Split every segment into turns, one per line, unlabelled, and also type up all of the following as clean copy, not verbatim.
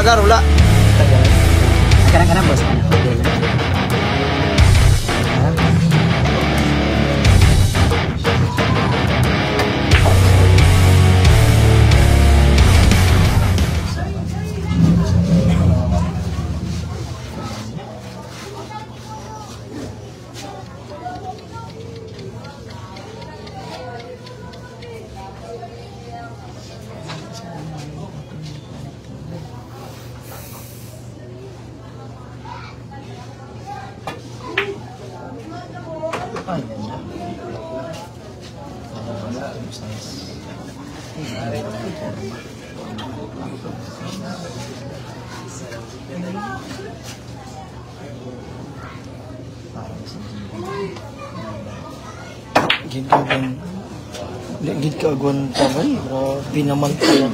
agar wala.
Kadang-kadang bos.
Gid ka agon tamay, grabe naman pala.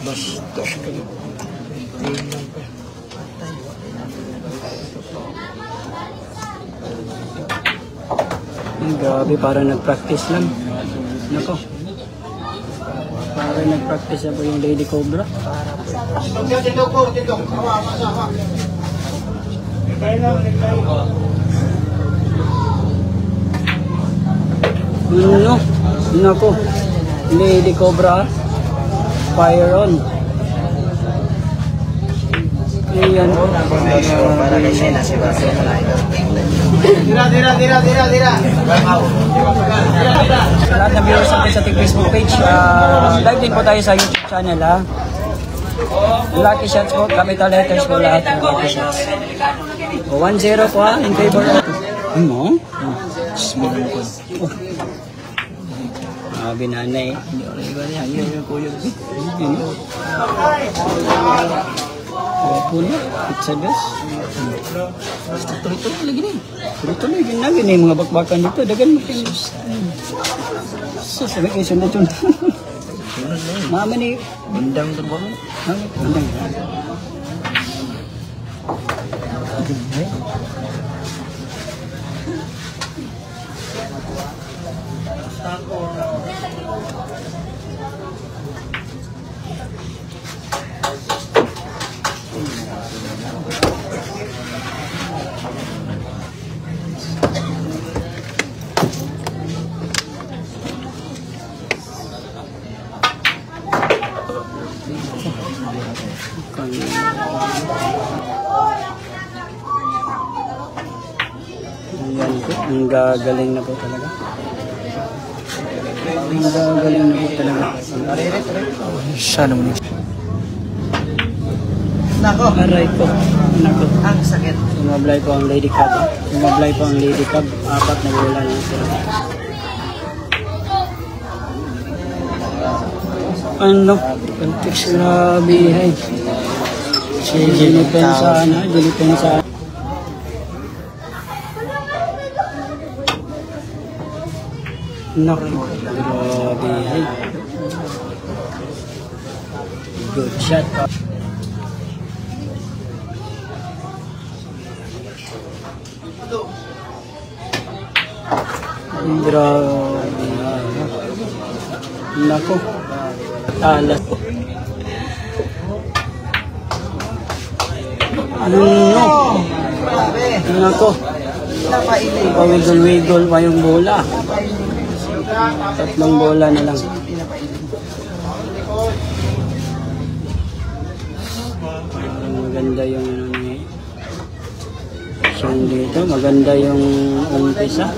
Basta ka.
Grabe, parang nag-practice lang. Nako. Parang nag-practice na po yung Lady Cobra. No, nako. Lady Cobra. Fire on. Ayan.
Para kay Shena si Barcelona. Dira.
Sa lahat ng viewers natin sa Facebook page, live din po tayo sa YouTube channel, ha. Lucky shots po, capital letters po lahat ng lucky shots. 1-0 po, ha, in favor of... Ano? Binanay. Puno, pizza gas. Tuloy-tuloy lagi ni. Tuloy-tuloy gini mga bakbakan dito. Dagan mo kayo. Sabi kayo sunod-sunod. Mama ni
Bundang terbang.
Bundang. Ayan po, ang gagaling na po talaga. Ang gagaling na po talaga.
Siya naman.
Nako. Aray ko. Nako.
Ang sakit.
Sumablay po ang Lady Cub. Sumablay po ang Lady Cub. 4 na bola na sila. Ano? Context na bihay. Dinipensa na. Dinipensa. Nako. Grabe. Good shot. Grabe. Nako. Alas. Ano? Nako. Pawigol-wigol pa yung bola. 3 bola na lang. Maganda yung dito. Maganda yung umpisa.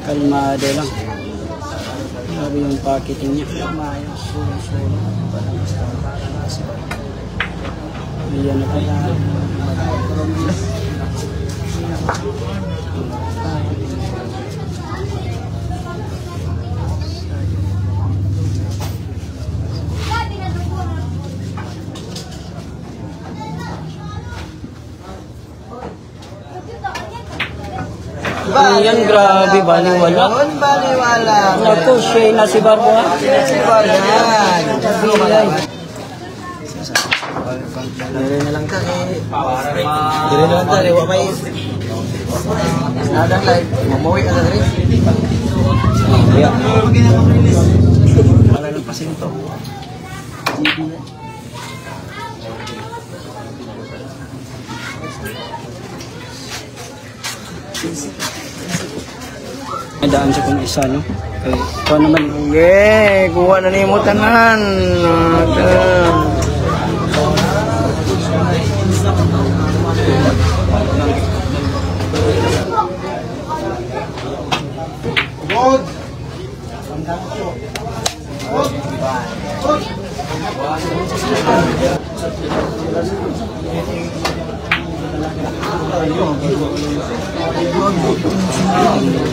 Kalmado lang. Sabi yung packeting niya. Ayan na pala. Ayan, grabe, baliwala.
Baliwala.
Naku, siya na si Barbo, ha?
Si Barbo. Dire na lang ka eh. Dire na lang ka eh. Wapay. Nadang live. Mamuwi ka na rin. Wala ng pasinto.
May daan siya kung isa, no? Okay. Kuha naman.
Okay, kuha na niyo mo tanan.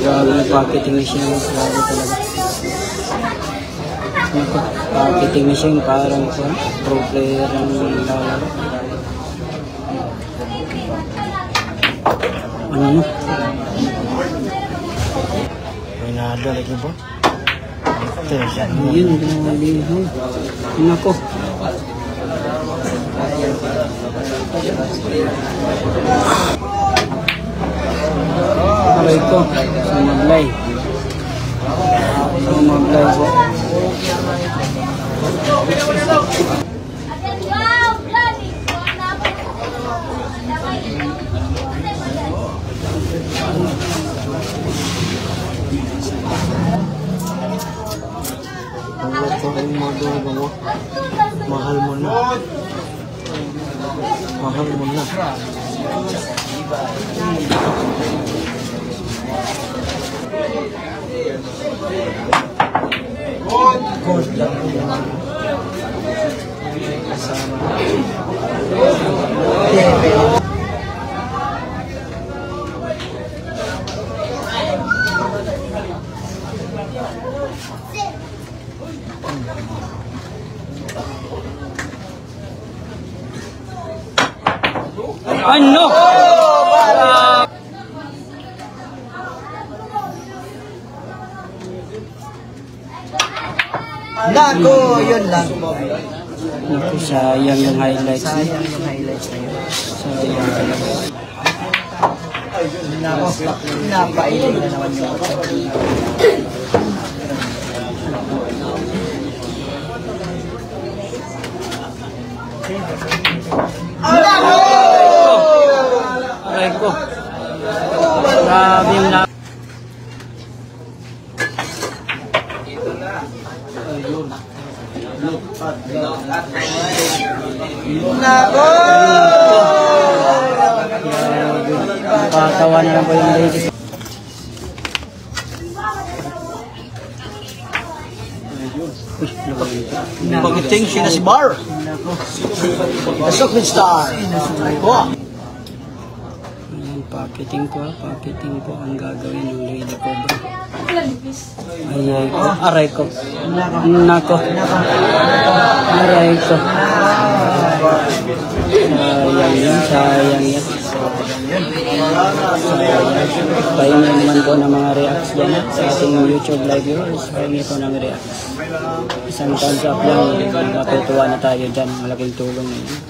Grabe yung packaging machine. Grabe talaga. Packaging machine parang pro player ang lalaro. Ano no?
May nada lagi ba?
Yun, grabe. Nako. Aray ko, sumablay. Sumablay po.
Mahal mo na. Mahal mo na.
Ano?
Nako, yun lang.
Naku, sayang yung highlights.
Sayang yung highlights na yun.
Sayang talaga.
Nako, napailing na naman yun.
Aray ko. Grabe yung na...
Nako!
Nakakatawa na lang po yung lady.
Pagiting siya na si Bar. The Chocolate Star. Wow.
Packeting ko ang gagawin ng Lady Cobra. Ayay ko, aray ko. Nako. Aray ko. Sayang yan. Pahingi naman po ng mga reacts dyan sa ating YouTube live viewers. Pahingi po ng reacts. Isang thumbs up lang, natutuwa na tayo dyan. Malaking tulong na yun.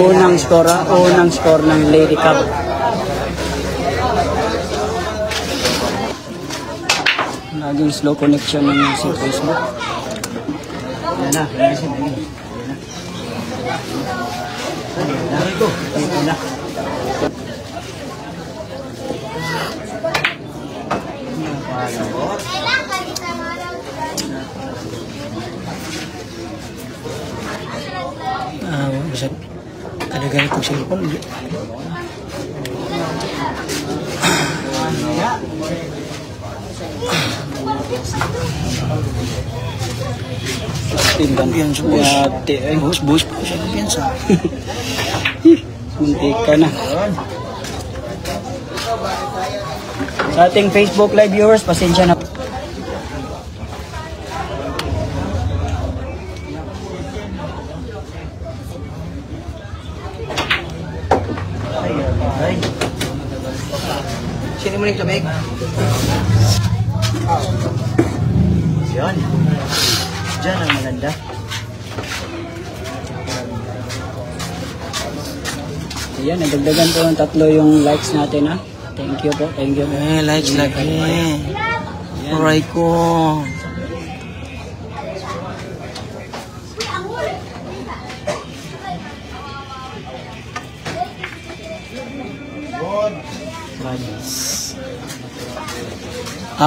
Unang score ng Lady Cup. Laging slow connection ng si Facebook.
Yan na, Bisag kadaghan itong cellphone.
Tingnan sa
Bus pa siya piyansa.
Muntik ka na. Sa ating Facebook live viewers, pasensya na.
Sino mo yung tabig? Yan. dyan ang maganda.
Ayan, nagdagdagan po ng 3 yung likes natin ha. Thank you po, thank you.
Likes lagi. Aray ko.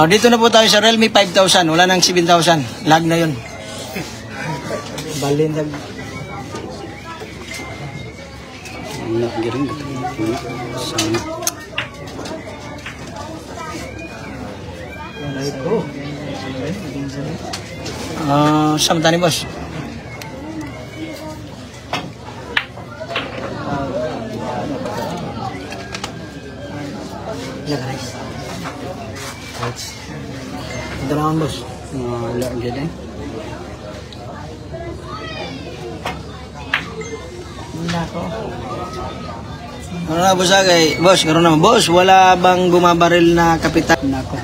Dito na po tayo sa Realme 5000. Wala nang 7,000. Lag na yun. Balindag.
Wala, giring. Sana.
Samta ni boss. Ito naman boss.
Wala, giring.
Ano na boss agay? Boss, karon naman. Boss, wala bang bumabaril na kapitan?
Nako.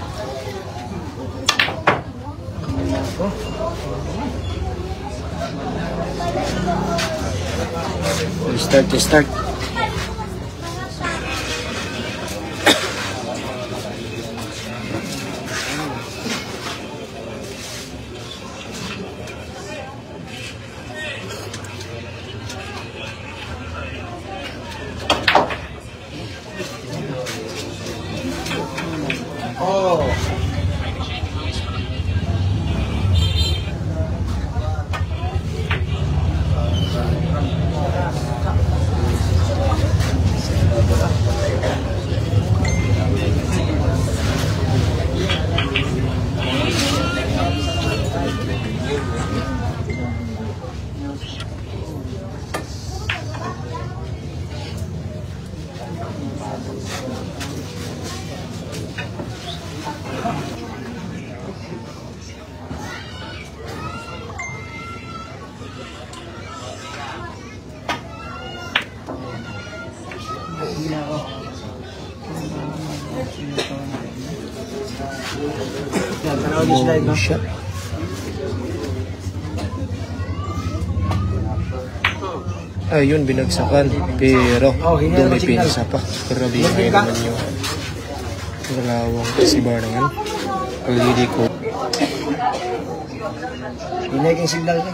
Start.
Shot.
Ayun, binagsakan. Pero, dumipinsa pa. Grabe naman yun. Galawang si Barnangan. Pagdidi ko.
Hinay kang signal na.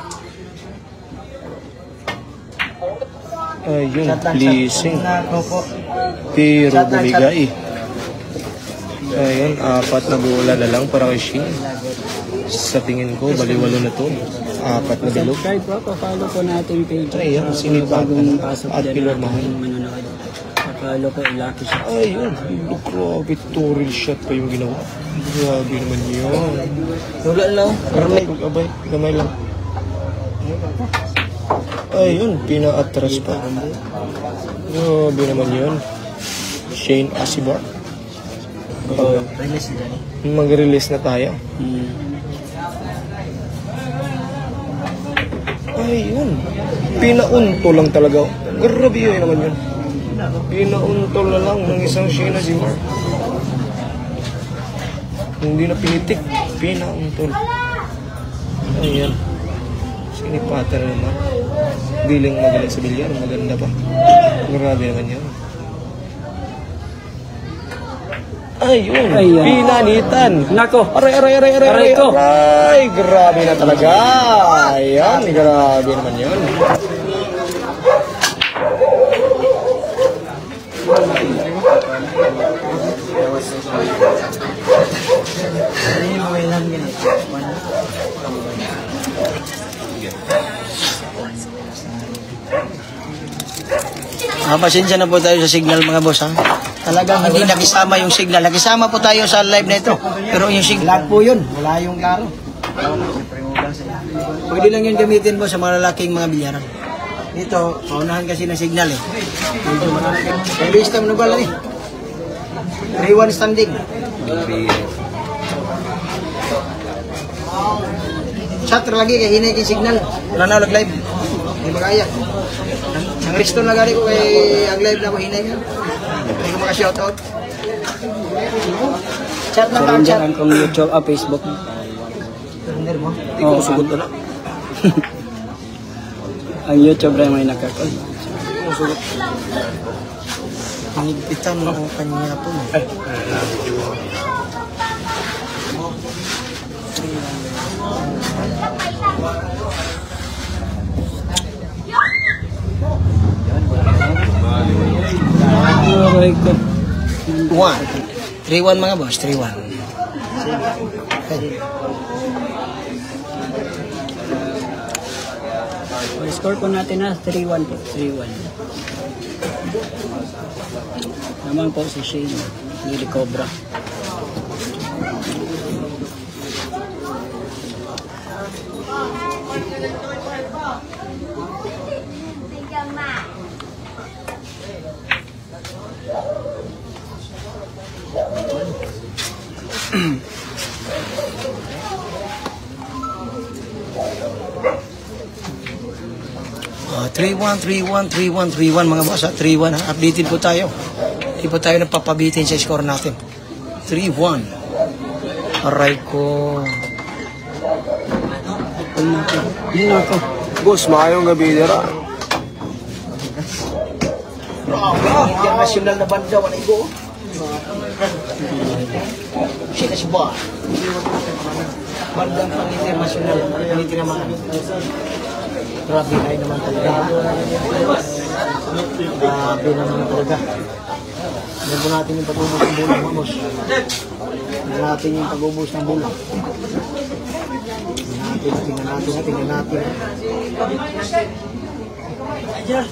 Ayun, pleasing. Pero bumigay. Ayun, 4 na bola na lang para kay Shin. Sa tingin ko, baliwalo na to. 4 na bilog.
Subscribe po, follow po natin page.
Ayun, sinipatan.
Bagong pasok
At
dyan
Pilar
natin
Mahal.
yung manonood. Follow po, Lucky Shots.
Ayun, grabe, tutorial shot pa yung ginawa. Grabe naman yun.
Wala lang.
Abay, gamay lang. Ayun, pina-atras pa. Grabe naman yun. Shane Asibar.
Release na.
Mag-release na tayo. Ayun, pinaunto lang talaga. Grabe yun naman yun. Pinaunto na lang ng isang Shane Asibar. Hindi na pinitik, pinauntol. Ayan. Sinipatan na naman. Diling magaling sa bilyar, maganda pa. Grabe naman yan. Ayun, pinanitan.
Nako.
Aray
ko.
Aray, grabe na talaga. Ayan, grabe naman yun.
Pasensya na po tayo sa signal mga boss ha. Talagang hindi nakisama yung signal. Nakisama po tayo sa live na ito. Pero yung signal po yun. Wala yung klaro. Pwede lang yun gamitin mo sa mga lalaking mga bilyaran. Dito, paunahan kasi ng signal eh. Yung lista mo na bala eh. 3-1 standing. Chat lagi kay hinay kay signal. Wala na live. Hindi makaya. Ang resto na gari ko kay ang live na ko hinay nga. Hindi ko maka-shoutout. Chat lang
Sa
ang chat.
kong YouTube, Facebook.
Hindi mo.
Ikaw sugot na lang.
Ang YouTube rin may nakakol.
Higpitan mo ang kanya po.
Aray ko.
3-1 mga boss, 3-1.
Score po natin na 3-1 po. 3-1. Naman po si Shane. Lily Cobra.
Oh, 3-1, 3-1, 3-1, 3-1 mga boss. 3-1 ha. Updated po tayo. Hindi po tayo nagpapabitin sa score natin. 3-1. Aray ko.
Yun ako.
Boss, maayong gabi dira.
International na banda, wala igo. Siya na si Bar. Bandang pang-international. Hindi naman. Grabe kayo naman talaga. Grabe naman talaga. Yan po natin yung pag-ubos ng bulang, mga boss. Yan natin yung pag-ubos ng bulang. Tingnan natin. Yan.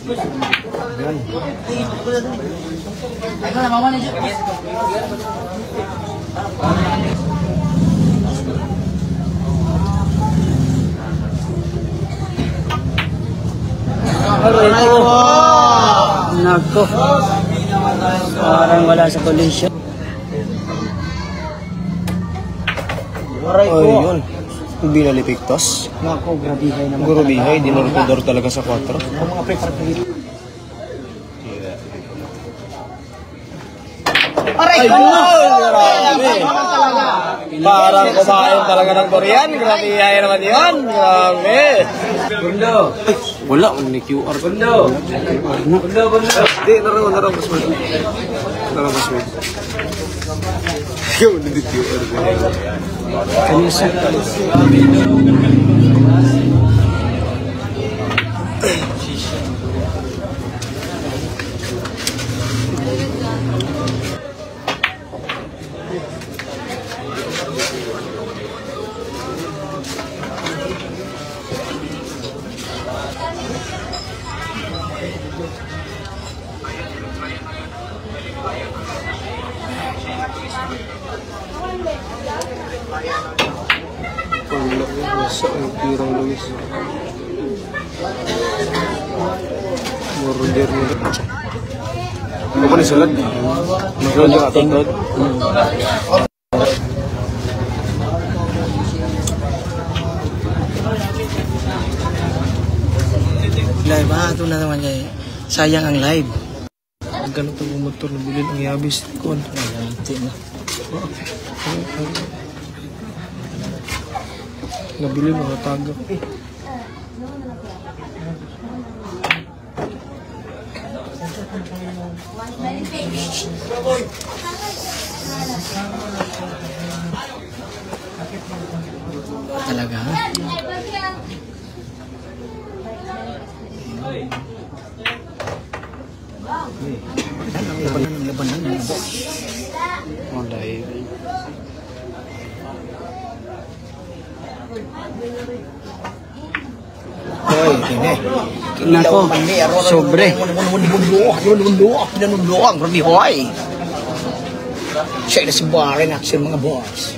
Aray ko. Nako. Parang wala sa collision.
Aray ko.
Ay, yun. Binalipiktas.
Nako, grabihay naman.
Gurubihay, dinurtudor talaga sa 4.
Ang mga preparatory. Aray ko!
Grabe! Parang kumain talaga ng durian. Grabihay naman yun. Grabe!
Gundo.
Wala, may QR.
Gundo.
Hindi, narang password. Narang password. Yung hindi QR.
Kanisa.
Sa pirang Luis. Murder nila. Ano ba ni salad? Maglod yung atod.
Live ha, ito na naman kay sayang ang live.
Ganito ang motor na bilhin ang yabis. Kuan. Nabili mga tagak.
Talaga ha? Labanan ng boss.
Online.
Hoy, ini.
Nako, sobre.
Pinanunduang, grabe hoy. Siya na si Barren action mga boss.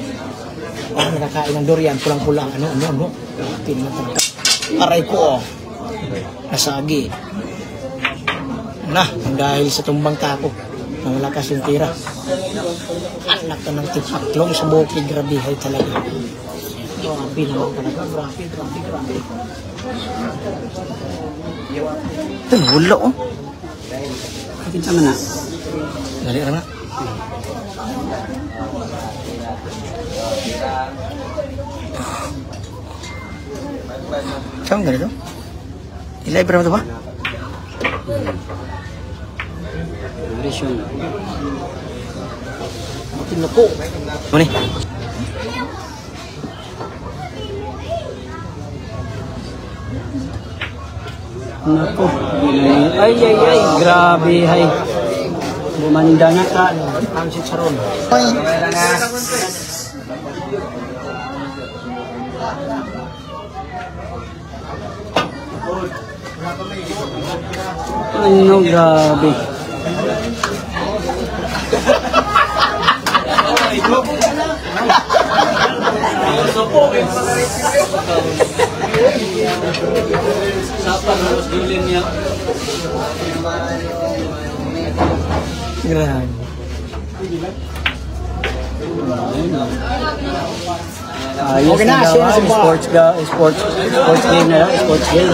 Parang nakakain ng durian, pulang-pulang, ano. Tinatangka. Aray ko, oh. Nasagi. Dahil sa tumbang tako, ng lakas yung tira. Anak ka ng tipaklong sa bukid, grabihay talaga. Grabe naman talaga, grabe. Ito, wala oh.
Kita mana?
Dali na. Saan ganito? I-live pa naman ito ba?
Version.
Tingnan po. Ano ni?
Nako. Ay, grabe, hay. Bumanda na ka.
Ang si Charon.
Ano, grabe.
Grabe.
Ayos
Okay na,
na
siya na si Bob.
sports game na lang, sports game.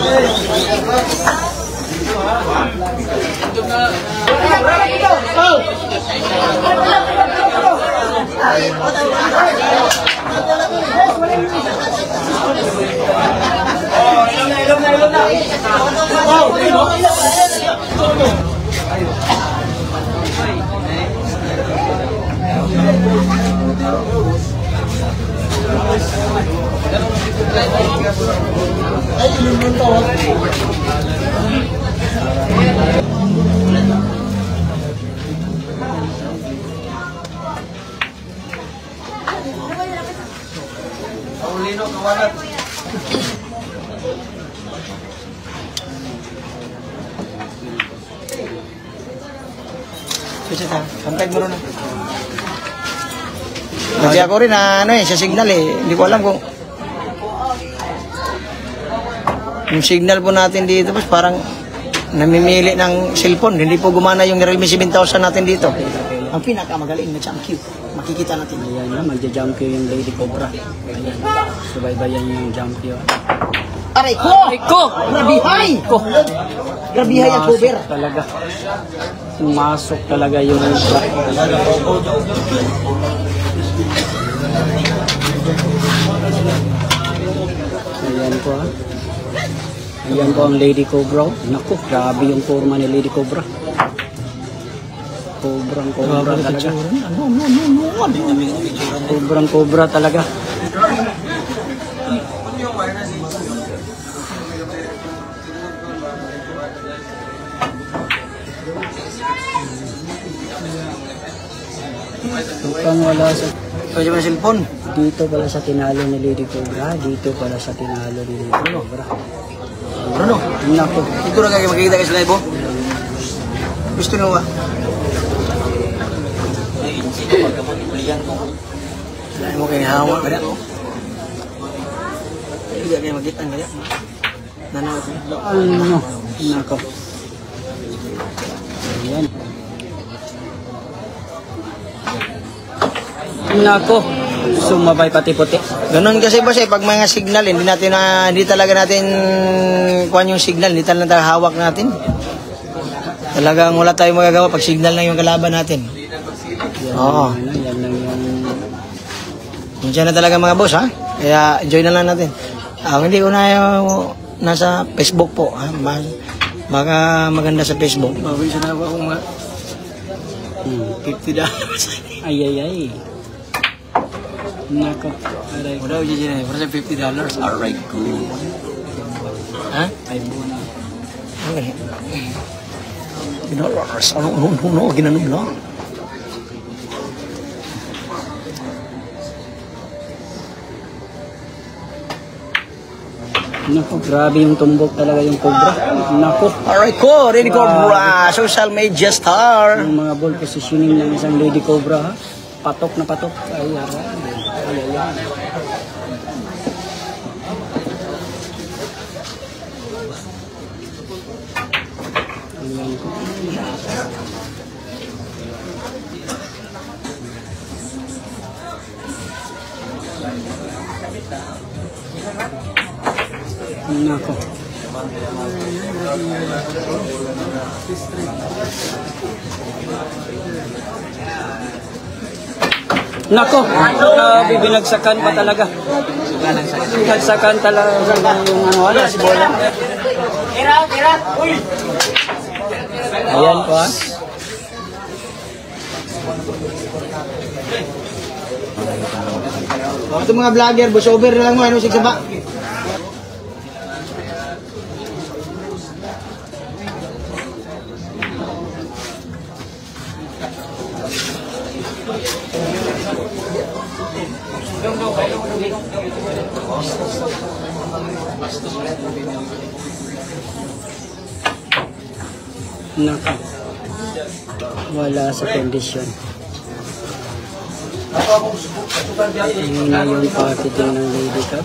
Kasi sampay mo rin. Kasi ako rin na ano sa signal hindi ko alam kung yung signal po natin dito parang namimili ng cellphone, hindi po gumana yung Realme 7000 natin dito. Ang pinakamagaling na jump cue, makikita natin.
Ayan na, magja-jump queue yung Lady Cobra. Ayan, subaybayan yung jump queue.
Aray ko! Aray ko! Grabihay! Grabihay ang cover.
Talaga. Sumasok talaga yung ayan po ha. Ayan po ang Lady Cobra. Naku, grabe yung forma ni Lady Cobra. Cobrang cobra talaga. Cobrang cobra talaga. Mukhang wala sa...
Pwede mo na cellphone.
Dito pala sa tinalo ni Lady Cobra. Dito pala sa tinalo ni Lady Cobra.
Ano?
Naku.
Ito na kayo makikita kayo sa live, oh. Gusto nyo ba? Ay mo kayo hawa ka na. Hindi kayo makita ang gaya. Nanaw ko.
Ano? Naku. Ayan. Naku. Sumabay pati puti.
Ganun kasi boss pag mga signal, hindi talaga natin kuha yung signal, hindi talaga hawak natin. Talagang wala tayong magagawa pag signal lang yung kalaban natin.
Yan,
Oo.
Yan lang yung...
Diyan na talaga mga boss ha. Kaya enjoy na lang natin. Hindi ko na nasa Facebook po ha. Baka maganda sa Facebook. Mabilis na ako mga $50.
Ay. Nako. Aray.
Wala ko dyan para sa $50. Alright, cool. Ha?
Ay, buwan.
Okay. $50. Ano, ginanog lang.
Nako, grabe yung tumbok talaga yung Cobra. Nako.
Alright, cool. Lady Cobra. Social media star.
Yung mga ball positioning ng isang Lady Cobra ha. Patok na patok. Ay, aray. Ayan ko. Nako. Nako, grabe, binagsakan pa talaga. Binagsakan talaga yung ano, si bola. Ayan po, ha.
Ito mga vlogger, bus over na lang mo, ano, sigsaba.
Nako, wala sa kondisyon. Ngayon na yung packaging ng Lady Cup.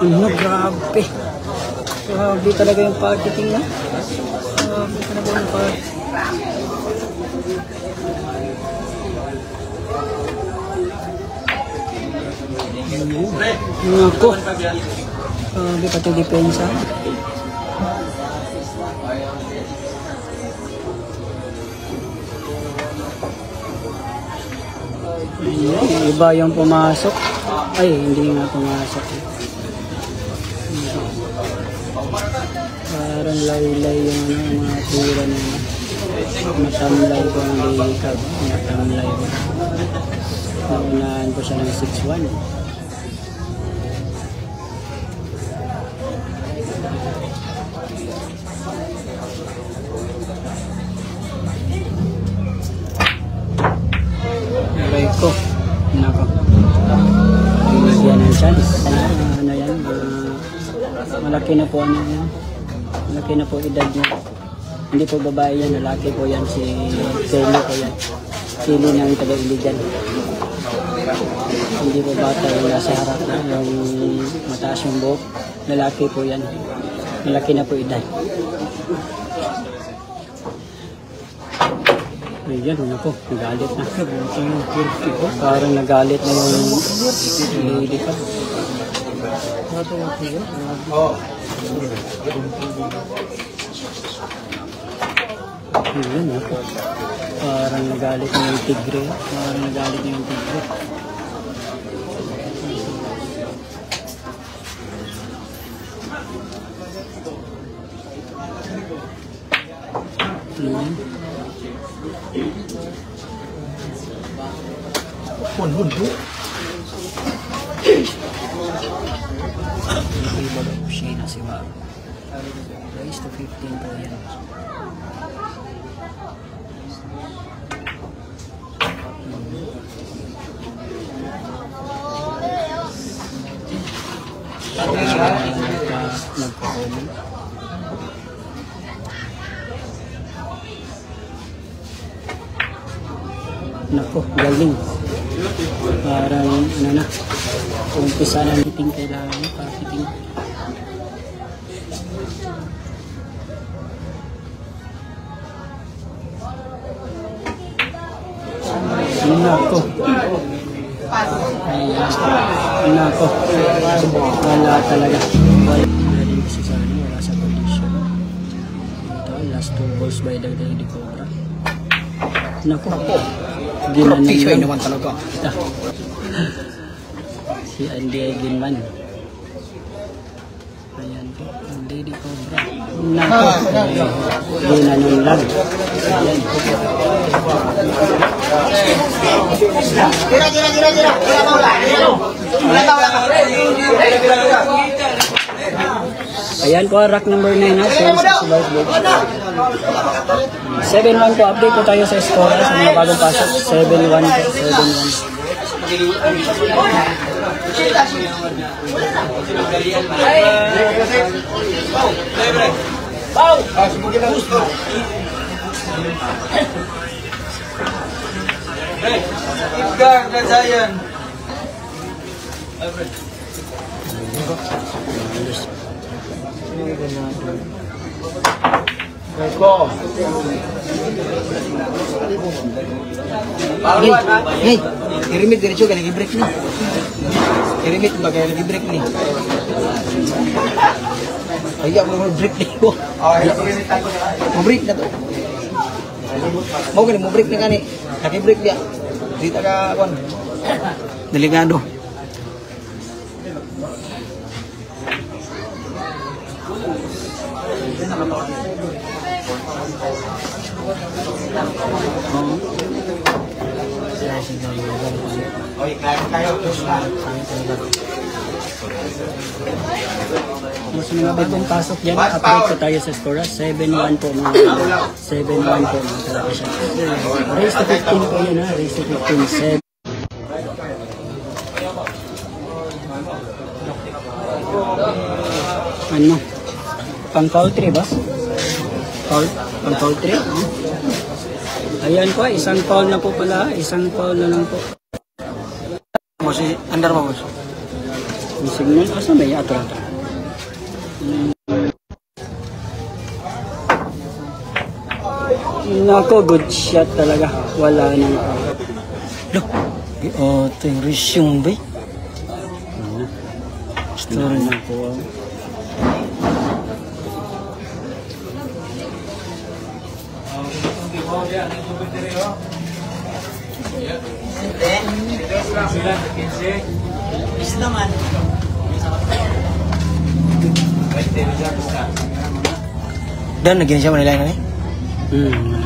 Ano, grabe. Grabe talaga yung packaging na. Grabe talaga yung packaging. Nako. Grabe pati depensa. Iba yung pumasok. Ay, hindi nga pumasok. Parang laylay yung mga tira niya. Matamlay ko ang Lady-Cup. Matamlay ko. Naunahan ko siya ng 6-1. Aray ko. Nako. Yan ang chance. Ano yan? Malaki na po ano yan. Malaki na po edad niya. Hindi po babae yan. Lalaki po yan. Si Kelly po yan. Kelly ng taga-Iligan. Hindi po bata yung nasa harap na. Yung mataas yung buhok. Lalaki po yan. Malaki na po edad. Ayan, nako, nagalit na. Parang nagalit na yung Lady Cup. Ayan, nako. Parang nagalit na yung Tigre. Parang nagalit na yung Tigre. Ayan. Siya na si Wag. Raise to 15 po yan. Nagko-comment. Nako, galing. Parang ano na, umpisa na meeting kailangan pakiting. Nako. Nako. Wala talaga. Wala din kasi sa ano, wala sa condition. Ito, last 2 balls by the Lady Cobra. Nako. Ginanon
T-shirt naman talaga.
Si Andy Ginman. Ayan po, ang Lady Cobra. Nako. Ginanon lang. Ayan. Ayan po, rack number 9 na. 7-1 po, update po tayo sa score sa mga bagong pasok. 7-1 po, 7-1.
Edgar, the Giant. Let's go.
Hey, irimit diretso ka nag-break ni. Irimit ba kaya nag-break ni? Kaya mo mag-break dito. Mag-break na to. Mau gani, mag-break na gani. Naki-break dia. Dito ka, kon. Delikado.
Mas mga bagong pasok dyan, update ko tayo sa score. 7-1 po mga 7-1 po mga kalakasya. Race to 15 po yun ha, race to 15. 7. Ano? Pang foul 3 ba? Foul? Pang foul 3? Ayan po, isang foul na po pala, isang foul na lang po.
Mo si Andar mo.
Yung signal, asa may ato? Nako, good shot talaga. Wala nang
Loh, ito yung resume ba?
story na po.
Dan lagi siya Manila na ni.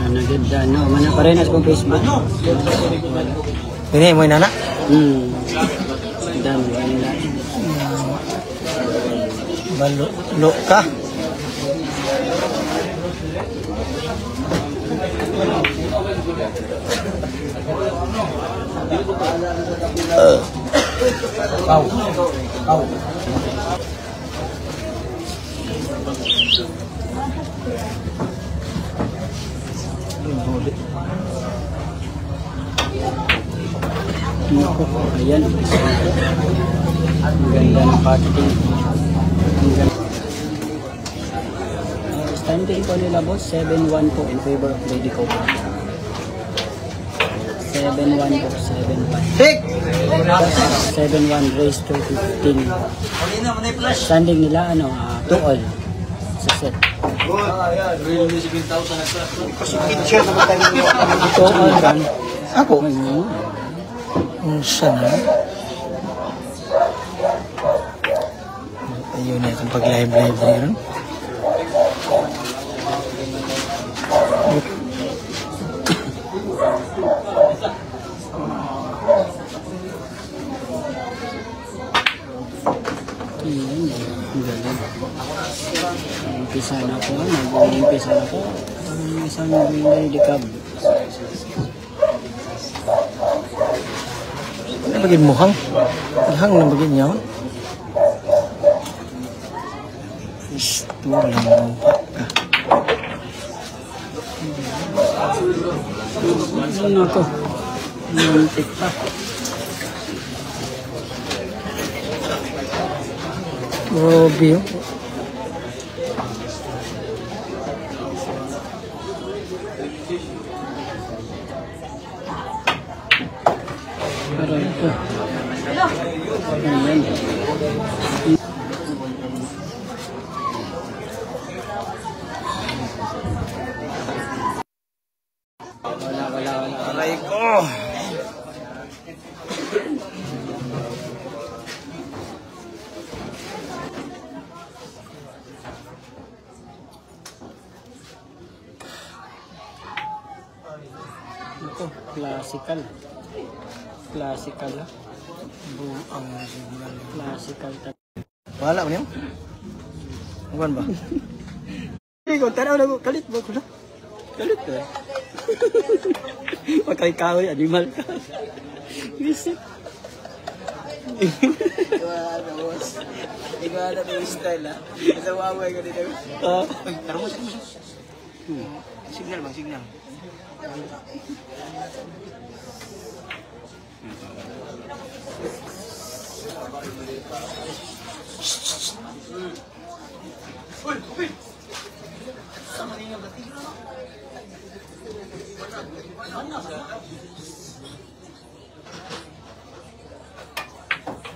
Naganda no, mana parenas kong Facebook.
Ini mo inana.
Dan wala.
Balo ka. Pau.
Ayan. Ang ganda ng packaging. Standing po nila boss, 7-1 po in favor of Lady Cobra. 7-1 po, 7-1.
Pick!
7-1 race to 15. Standing nila, 2-all sa set. 2-all run.
Ako? Sana. Ayun na itong pag-live na yun.
Umpisa na po, nag-umpisa na po. Ang isang Lady Cub.
Ano bagay mo hang? Hang na bagay niya. Isto lang mo pa ka.
Ano to? Nantik pa.
Grabe yun.
Parang ito. Ayan. Wala.
Aray ko.
Ito, classical. Classical ha.
Buang signal.
Classical.
Wala mo niyo? Bukan ba?
Hindi ko, tanaw na ko. Kalit ba ko na? Kalit ka. Makay-kahoy, animal ka. Visit.
Wala, boss. Hindi ko alam yung style, ha? Sa waway ka dito. Taro mo, signal bang, signal.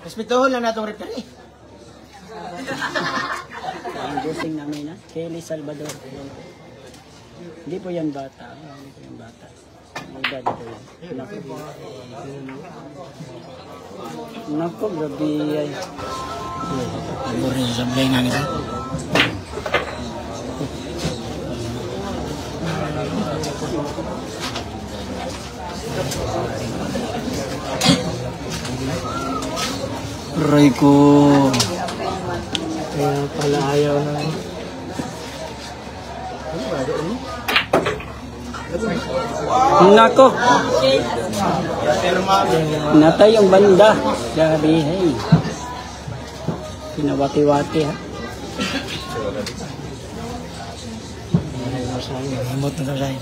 Respetuhon lang natong referee.
bossing namin na. Kelly Salvador. Hindi po yan bata. Hindi po yan bata. May edad po yan. Naku, gabi ay.
Ano rin sa sablay nga nila. Aray ko.
Kaya pala ayaw na.
Nako. Natay yung banda. Gabi, hey. Pinawati-wati ha.
Himot na tayo.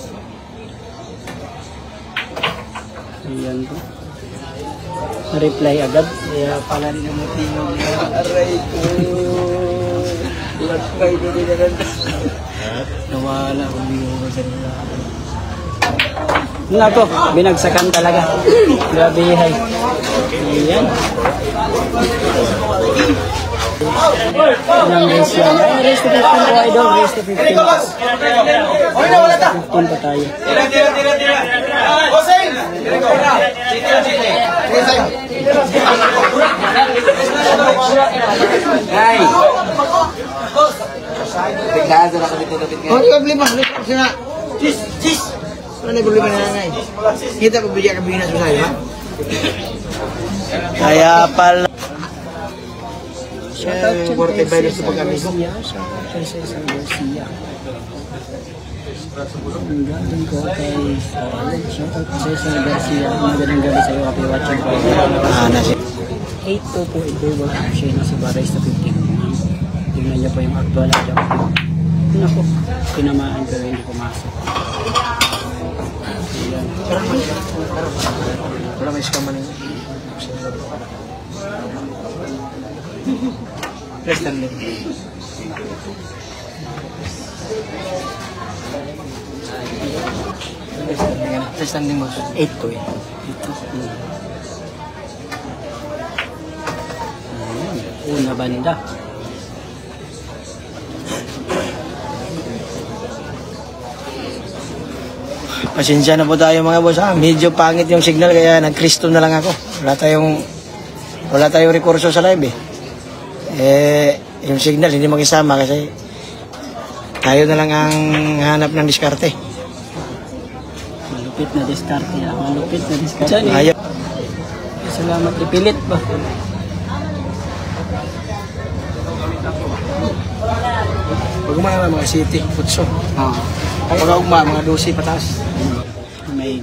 Ayan po. Reply agad.
Kaya pala rin ang matingog niya. Aray ko. Blood fight din na rin.
Nawala kung hindi ko sa nila.
Nako, binagsakan talaga. Grabe hay. Ayan. Anong race yan? Ay, race to 15 po idol. Race to 15. Race to 15 pa tayo.
Tira. Hossein!
Ay!
Biglaan sa nakabit-nabit nga.
Hindi problema. Kasi nga. Sis! Ano na problema na nga eh? Kita pa bigyan ka binas ko sa'yo, ha? Kaya pala.
Shoutout
Worth it by sa pag-amigo.
Shoutout kay Cesar Garcia. Ang galing ko kay shoutout kay Cesar Garcia. Magandang gabi sa iyo. Happy watching po.
Nasi.
8-2 po ito. Siya na si Baray sa 15. Tingnan niyo po yung actual adjust. Naku, tinamaan pero hindi pumasok. Ayan.
Wala may iskaman yun. Press lang din. Press lang din mo. 8 to eh.
8. Una banda.
Pasensya na po tayo mga boss ha. Medyo pangit yung signal kaya nag-Kristo na lang ako. Wala tayong rekurso sa live eh. Yung signal hindi makisama kasi tayo na lang ang hanap ng diskarte.
Malupit na diskarte ha. Malupit na diskarte.
Ayaw.
Salamat, ipilit ba?
Pag umama mga city, putso.
Ah.
Pag umama mga 12 pataas.
Maybe.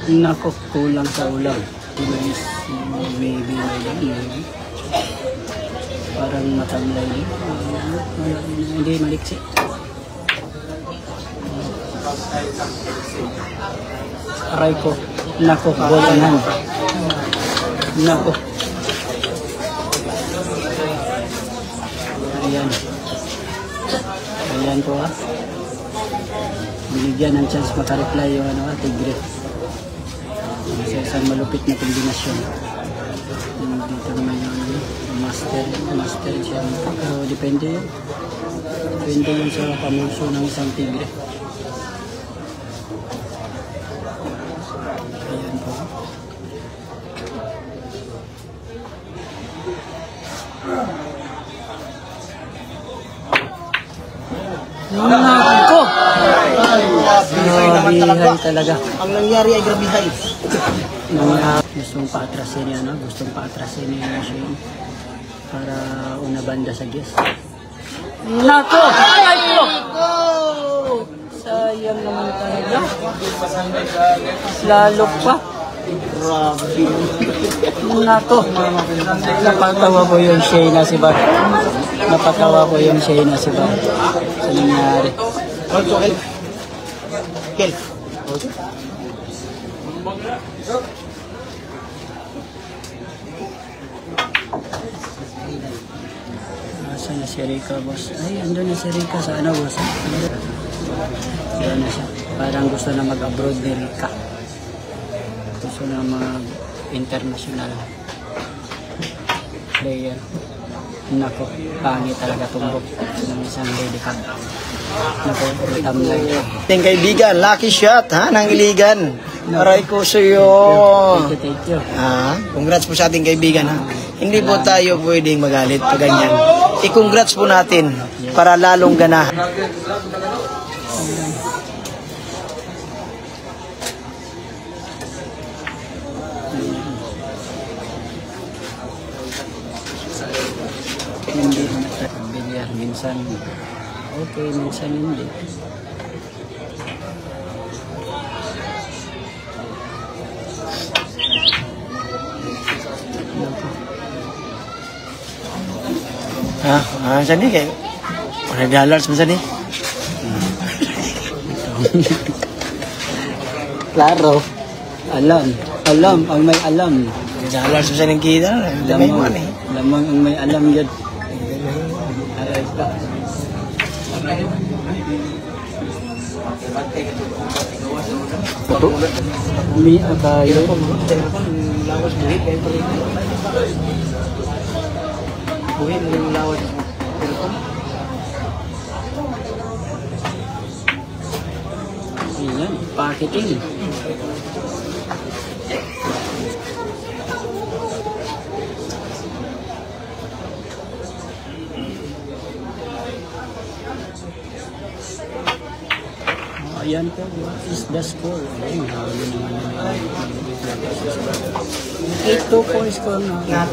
Nako, kulang sa ulam. Maybe. Parang matamlay din. Hindi maliksi. Aray ko. Nako, ball in hand. Nako. Ayan. Ayan po ha. Binigyan ng chance makareply yung Tigre. Sa isang malupit na kombinasyon. Dito naman yung master siya. Pero depende yun. Depende yun sa pamulso ng isang Tigre. Ayan po. Nako! Grabihay talaga.
Ang nangyari ay grabihay.
Gustong paatrasin niya, no? Gustong paatrasin niya siya para una banda sa guest. Nako! Ay ko! Sayang naman talaga. Lalo pa.
Grabe.
Nako! Napatawa po yung Shayna si Bar. Napatawa po yung Shayna si Bar. Sa nangyari.
Also, Kel.
Nasaan na si Rika, boss? Ay, andun na si Rika sa ano, boss? Ayan na siya. Parang gusto na mag-abroad ni Rika. Gusto na mag-international player. Nako, pangit talaga tumbok ng isang lady cup. Nako, tamlay.
Ating kaibigan, lucky shot ha, ng iligan. Aray ko sa'yo.
Thank you.
Congrats po sa ating kaibigan ha. Hindi po tayo pwedeng magalit pag ganyan. I-congrats po natin para lalong ganahan.
Hindi bilyar, minsan okay, minsan hindi.
Saan kayo? $100 mo saan
Klaro. Alam, ang may alam.
$100 mo saan kita.
Lamang ang may alam yun. Aray ka. Ito? May akayo.
Buhin mo yung lawas.
Ayan, packaging. Ayan po, what is the score? Ayun, hawali naman yung 8-2 po score na.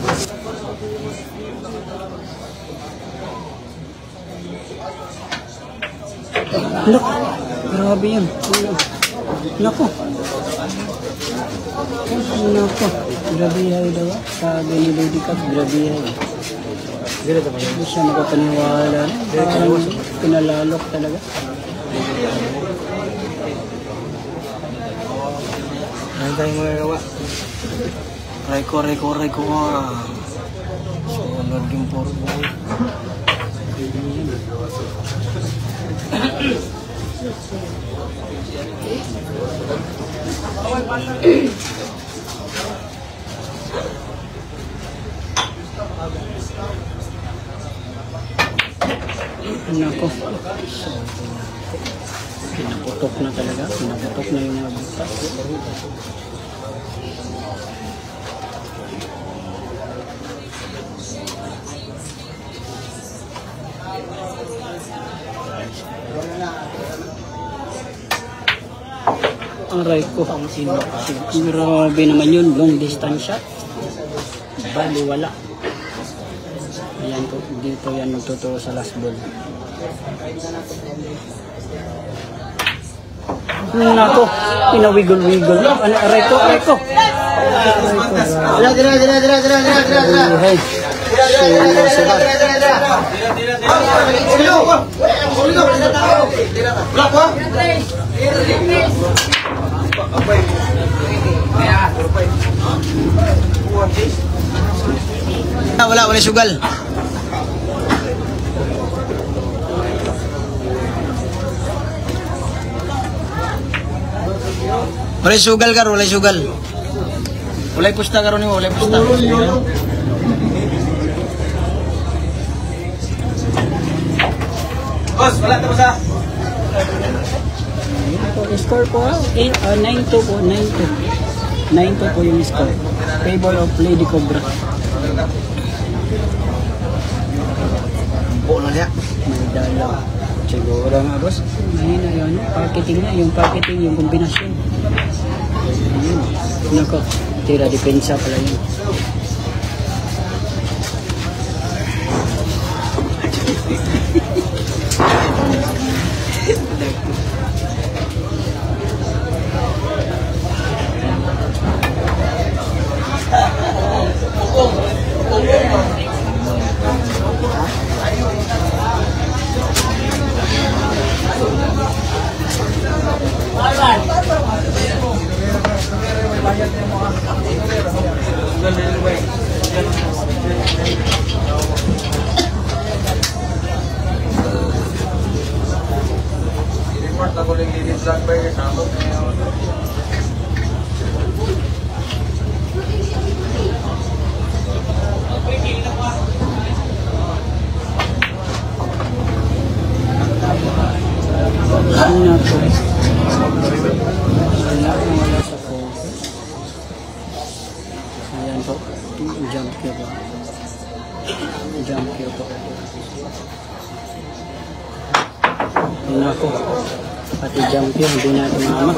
Naku, grabe yan. Naku. Naku, grabe yan daw. Sabi ni Lady Cup, grabe yan. Hindi siya nakapaniwala. Parang pinalalok talaga.
Ano tayong magagawa? Reko. So, naging puro po.
Nako. Pinaputok na talaga. Pinaputok na yung mga butas. Aray ko. Grabe naman yun. Long distance shot. Bali wala. Ayan po. Dito yan magtuturo sa last ball. Nako. Pinawigol-wigol. Ano? Aray ko.
Dira.
Hey.
Wala sugal. Wala sugal. Wala pusta karon nimo, wala pusta. Boss, wala ta sa.
Score po, 9-2 po, 9-2. 9-2 po yung score. Favor of Lady Cobra.
Bola niya.
May dalaw. Siguro nga boss. Mahina yun. Yung packaging, yung kombinasyon. Ayun. Nako, tira depensa pala yun. Nako. Pati champion, hindi natin mama.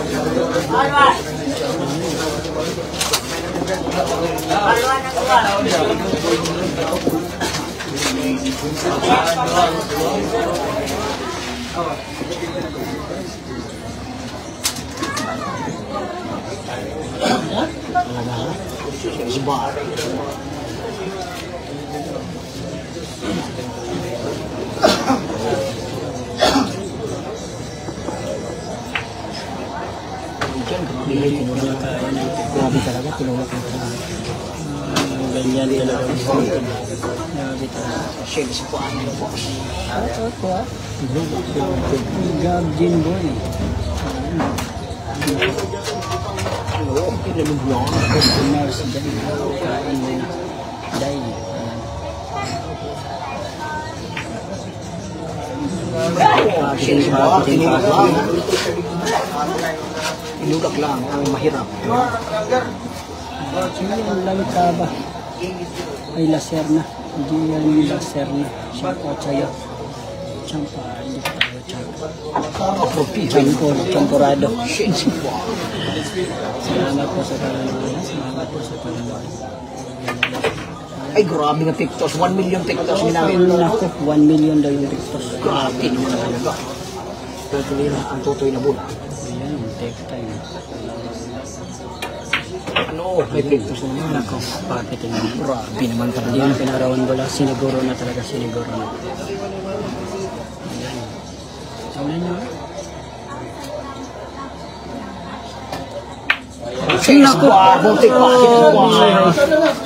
Grabe talaga, tinulak mo talaga.
Ganyan talaga. Grabe talaga.
Shell, si Puan na po.
Ito ah. Gab Gin Boy.
Oo, pinalublang.
Customers dyan. Kain mo na. Dahil.
Shell, si Puan, tinulak lang. Tinulak lang, ang mahirap.
Yung langka ba? Ay, laser na. Hindi yan laser na. Siyempre, sa'yo. Champa, hindi tayo champa. Champurado. Salamat po sa panonood. Salamat po sa panonood.
Ay, grabe na TikToks. 1 million TikToks ginamit.
Ako, 1 million daw yung TikTok.
Grabe naman na talaga. Tutuloy na ang tutoy na bulan.
Ayan, take time.
Ano, may TikToks na naman.
Ako, bakit hindi?
Grabe naman
Hindi
talaga.
na pinarawan bola. Siniguro na talaga, siniguro na. Ayan. Tingnan nyo.
Naku! Buntik pa!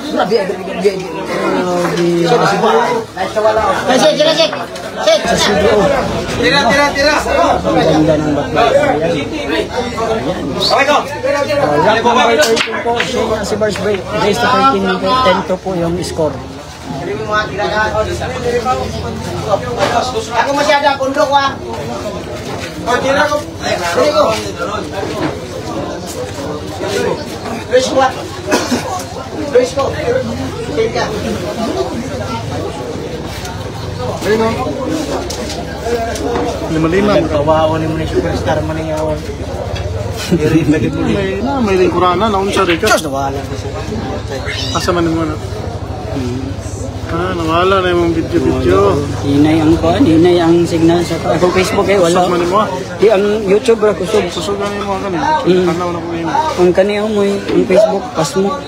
Grabe, grabe. Sino si Juan? Sik!
Sa CDO.
Tira!
Ang ganda ng bakbak. Ayan. Rock po by 13 po. Siya si Bars Break. Race to 13 lang po. 10 po yung score.
Ako masyadong kundok, wa? Tira ko. Luis ko. Luis ko. Teka.
Lima-lima.
Kawawa ni mo ni superstar man niya.
May lingkurana, naunsa rin ka.
Diyos nawala na siya.
Asa man mo na? Nawala na yung video.
Hinay ang kuan, hinay ang signal sa akong Facebook wala.
Sak man mo.
Di ang YouTube ra kusog.
Susugan mo ka Tanaw na ko yun.
Ang kaniya mo ang Facebook pas mo.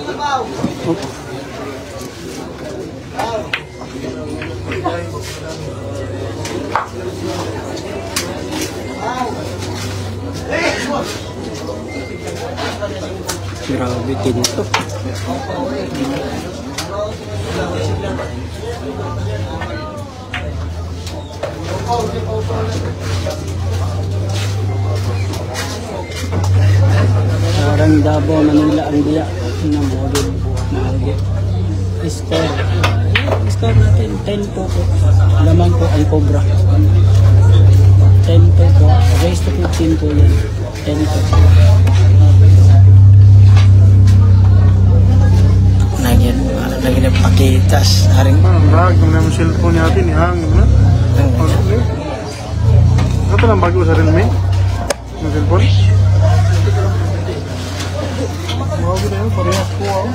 Grabe tinito. Parang Davao, Manila ang diya na model. Score natin 10 po po. Lamang po ang Cobra. 10 po. Raise to 15 po yan. 10 po.
Lagi na pakitas. Haring.
Lag, kung naman cellphone natin, ihangin na. Ito lang bago sa Realme. Yung cellphone. Bago na yun, parehas po ako.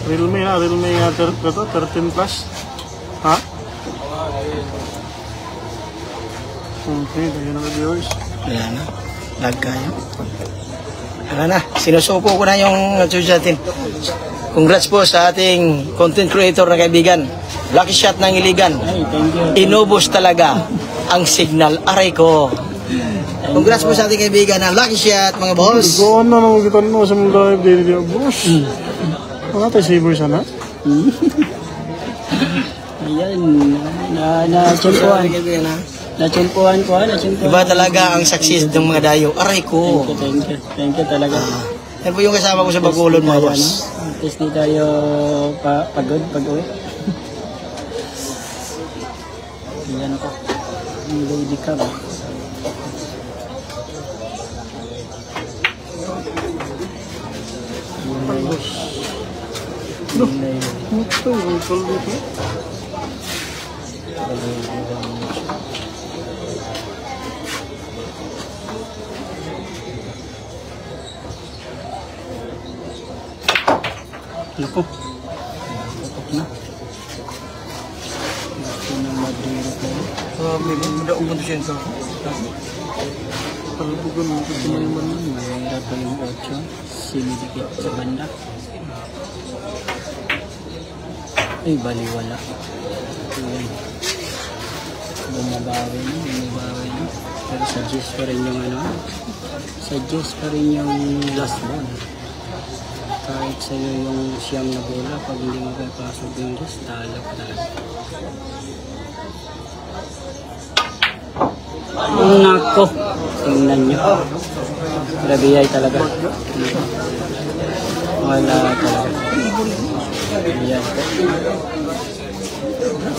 Realme ha, Realme 13 plus. Ha? Okay, dahil na viewers.
Wala na. Lag kayo. Wala na. Sinusuko ko na yung choice natin. Congrats po sa ating content creator na kaibigan. Lucky shot ng Iligan.
Ay, thank you.
Inubos talaga ang signal. Aray ko. Congrats po sa ating kaibigan na Lucky Shot, mga boss.
Ikaw na naman kita no sa mga live daily dia, boss. Mga tayo saver sana.
Ayan, na-champuan. Na-champuan ko, na-champuan.
Iba talaga ang success ng mga dayo. Aray ko.
Thank you talaga.
Yan po yung kasama ko sa Bacolod, mga boss.
At least di tayo pag-uwi. Ayan po. Ang lady ka ba?
Ito, yung call dito.
Ano po? Tutok na. Gusto na maduro ko.
May uban to siya sa.
Pagbugon mo ito naman nun. Mahirap pa yung 8. Sinidikit sa banda. Ay, baliwala. Ayan. Bumabawi na. Pero suggest pa rin yung ano. Suggest pa rin yung last ball. Kahit sa'yo yung siyam na bola, pag hindi mo kayo pasok yung list, talo ka talaga. Nako! Tingnan nyo. Grabiyay talaga. Wala talaga. Ayan po.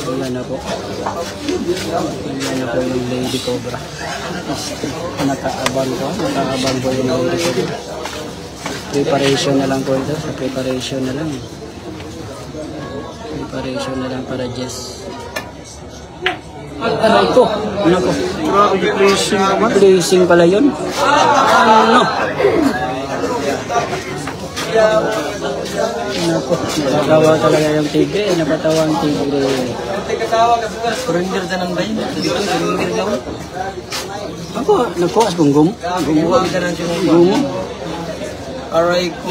Wala na po. Wala na po yung Lady Cobra. Nakaabang po yung Lady Cobra. Preparation na lang po ito. Sa preparation na lang. Preparation na lang para Jess. Aray ko. Ano ko?
Placing naman.
Placing pala yun. Ano? Nako, napatawa talaga yung tigre. Napatawa ang tigre.
Surrender ka nang bayan. Dito, surrender ka mo.
Ako, nagkukas gunggum.
Gumuha kita ng sinong
Gunggum.
Aray ko.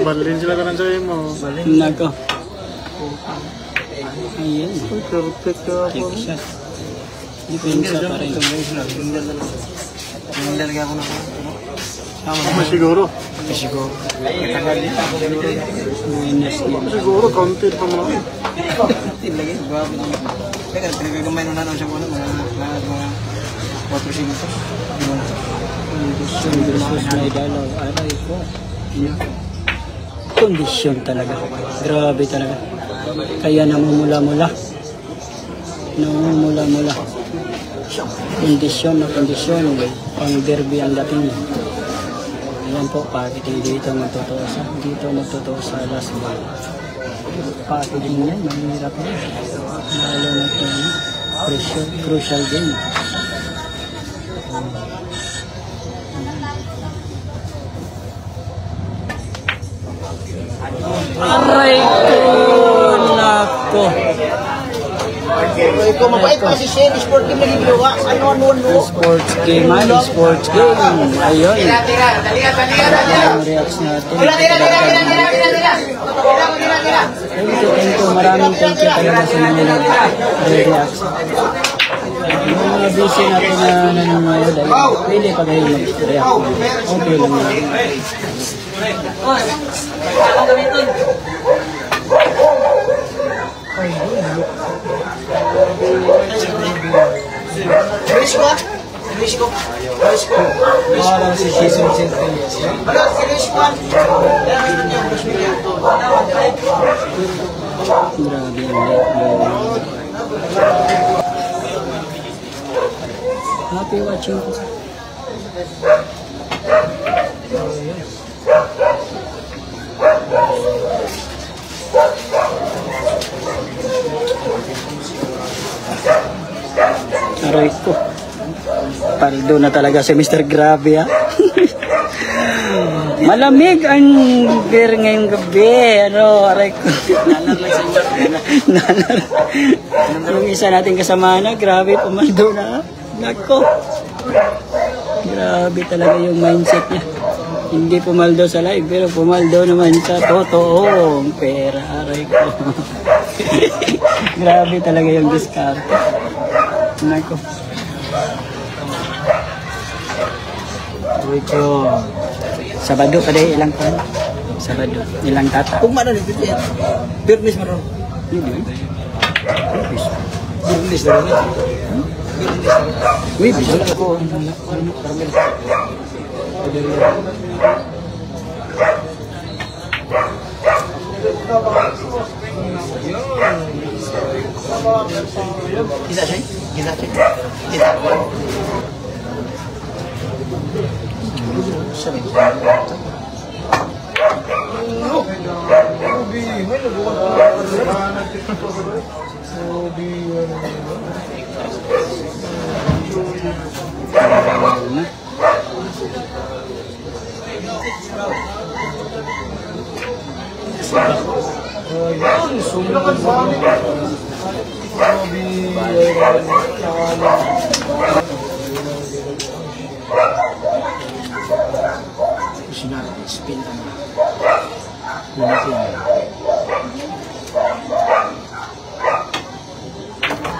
Balin sila ka ng sayo mo.
Nako. Ayan.
Perfect ka
Take
po.
shot. Depensa pa rin.
Surrender ka ako na.
Mas siguro.
Siguro.
Minus game.
Siguro, counted pa mo.
Lagi, grabe naman. Teka, pinagagamay nung nanaw siya po mga 4 sinutos.
Kondisyon versus may dalaw. Aray ko. Kondisyon talaga. Grabe talaga. Kaya namumula-mula. Namumula-mula. Kondisyon na kondisyon. Pang derby ang dating. Ayan po, pakiting dito magtutuos. Dito magtutuos sa last ball. Pakiting yan, mahirap yan. Lalo na ito, crucial game. Aray ko! Nako!
Ikaw mabait pa si Shen, sport game lagi bilawa. Ano?
Sports game, sports game. Ayun. Ang reaction natin. Thank you. Maraming thank you talaga sa mga nag-react. Yung mga busy natin na nanonood, pwede pa kayo mag-react. Okay lang yan.
Wala si Jason Centellas. Wala si Rishwan.
Grabe yung late. Happy watching po. Aray ko. Paldo na talaga si Mr. Grabe ha. Malamig ang beer ngayong gabi. Ano, aray ko. Nanar. Yung isa nating kasama na, grabe, pumaldo na. Nako. Grabe talaga yung mindset niya. Hindi pumaldo sa live, pero pumaldo naman sa totoong pera. Aray ko. Grabe talaga yung discount. Nako. Aray ko. Sabado pa dahil ilang pan. Sabado. Ilang tata.
Kung mana dito yan. Birnis mo ron.
Hindi.
Birnis na ron.
Uy, wala ako.
Kita siya? Kita. Sinara, spin ka na.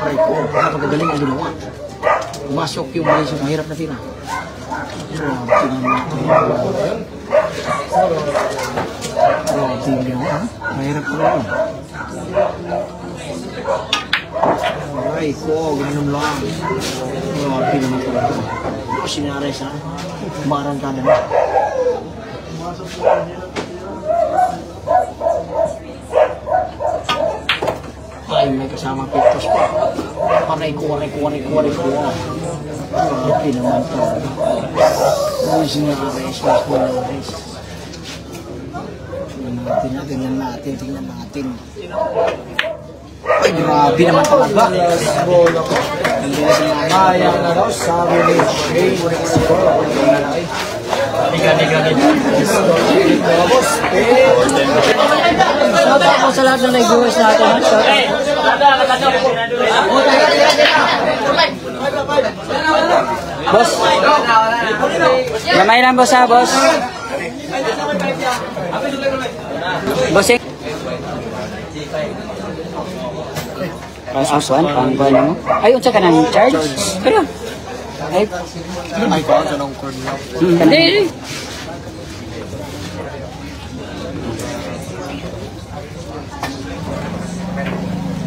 Aray ko, napagagaling ang ginawa. Pumasok yung mali sa mahirap na tira. Mahirap ko lang. Aray ko, ganun lang. Grabe naman talaga. Sinara sa marang ka na. Ay, may kasamang pictures pa. Aray ko. Grabe naman talaga. Ay, sinares. Tingnan natin. Ay, grabe naman talaga. Kaya na daw, sabi ni
Shout out po sa lahat ng nag-viewers natin. Boss. Gamay lang boss ha, boss. Bossing. Aswan, pangkuhan mo. Ay, unsa ka nang charge? Pero, ay,
Ay, ko sa nung cord na.
hindi.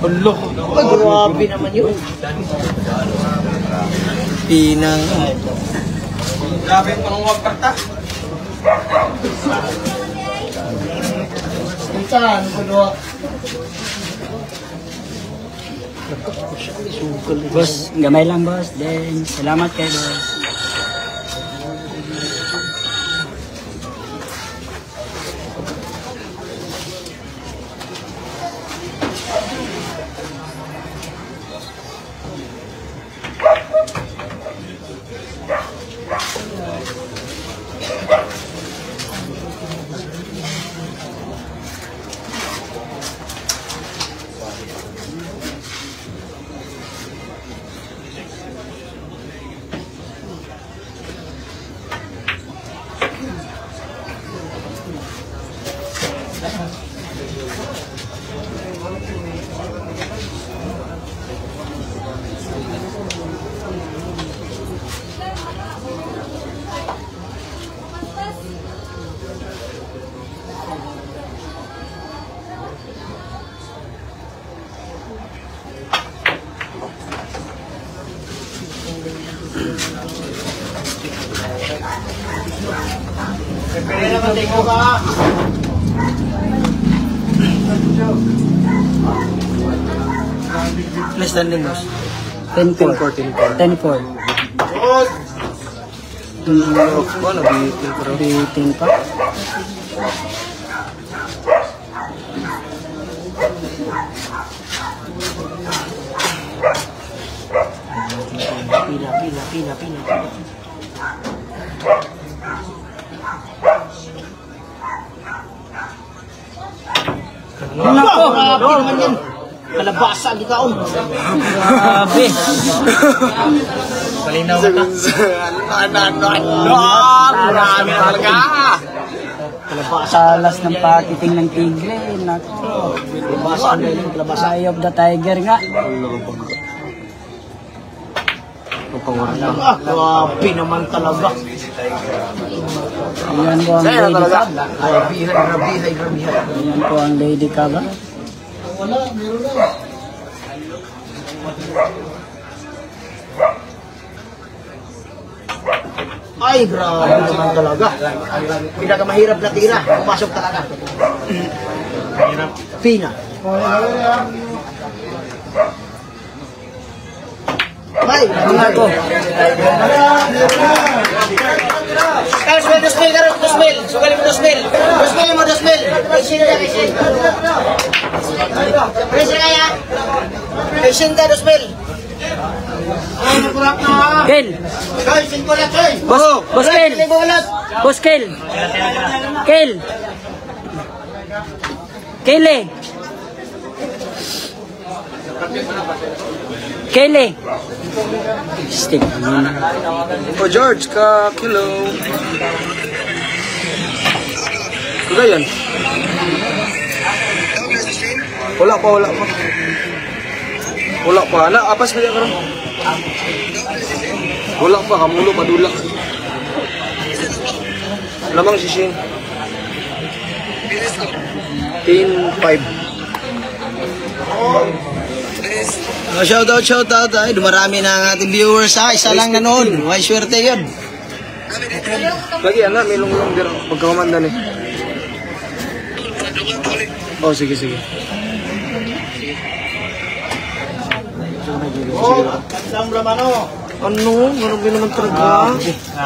Hello. Ay, grabe naman yun. Pinang.
Grabe yung panungwag karta.
Saan ko doon?
Boss, gamay lang boss. Then, salamat kay boss.
Pwede naman tingko ka. Less than din, boss.
10-4. 10-4. Bitin pa.
Pila.
Nako!
Grabe naman yan. Kalabasa, gikaon.
Grabe.
Malinaw ka. Grabe talaga.
Salas ng pakiting ng tigre. Nako.
Kalabasa, kalabasa.
Eye of the tiger nga.
Grabe naman talaga.
Ayan po ang lady cub.
Grabihay.
Ayan po ang lady cub.
Ay, grabe naman talaga. Pinakamahirap na tira. Pumasok talaga. Pina. Ay,
Nako.
Dos mil. Sugali mo 2,000. 2,000 mo 2,000. Presyo kaya? Presyo ka 2,000.
Kel. Boss Kel. Boss Kel. Kel. Kele. Kelly. Stick.
O George, ka kilo. Kagayan. Wala pa. Wala pa. Apas kaya karon. Wala pa, kamulo, madulak. Lamang si Shane. 10-5.
Shout out. Ay, dumarami na ang ating viewers ha. Isa lang nanood. May swerte yun.
Lagi, may lunglong dito. Pagkakamanda ni. Oh, sige. Ano? Marami naman talaga.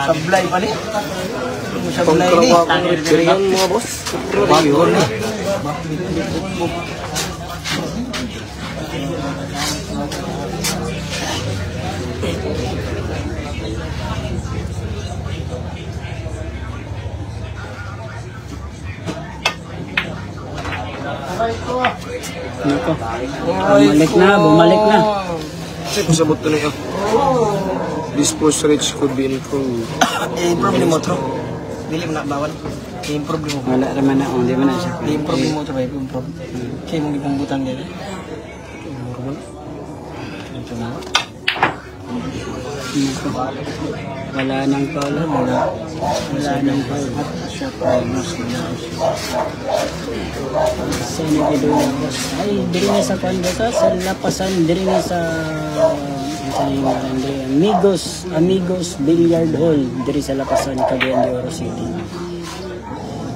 Sablay pa ni. Sablay ni.
Pangkarawa kong reperian mga boss.
Yun ni.
Nako. Bumalik na.
Kasi pasabot na niya. This post rate could be improved.
I-improve ni Motro. Dili mo na bawal. I-improve ni mo.
Wala naman na, di ba na siya.
I-improve ni Motro ba? I-improve. Kaya mong ipangbutan nila.
Wala nang color. Wala nang color. Sino ay, diri na sa Condosa, sa Lapasan, diri na sa Amigos Billiard Hall, diri sa Lapasan, Cagayan de Oro City.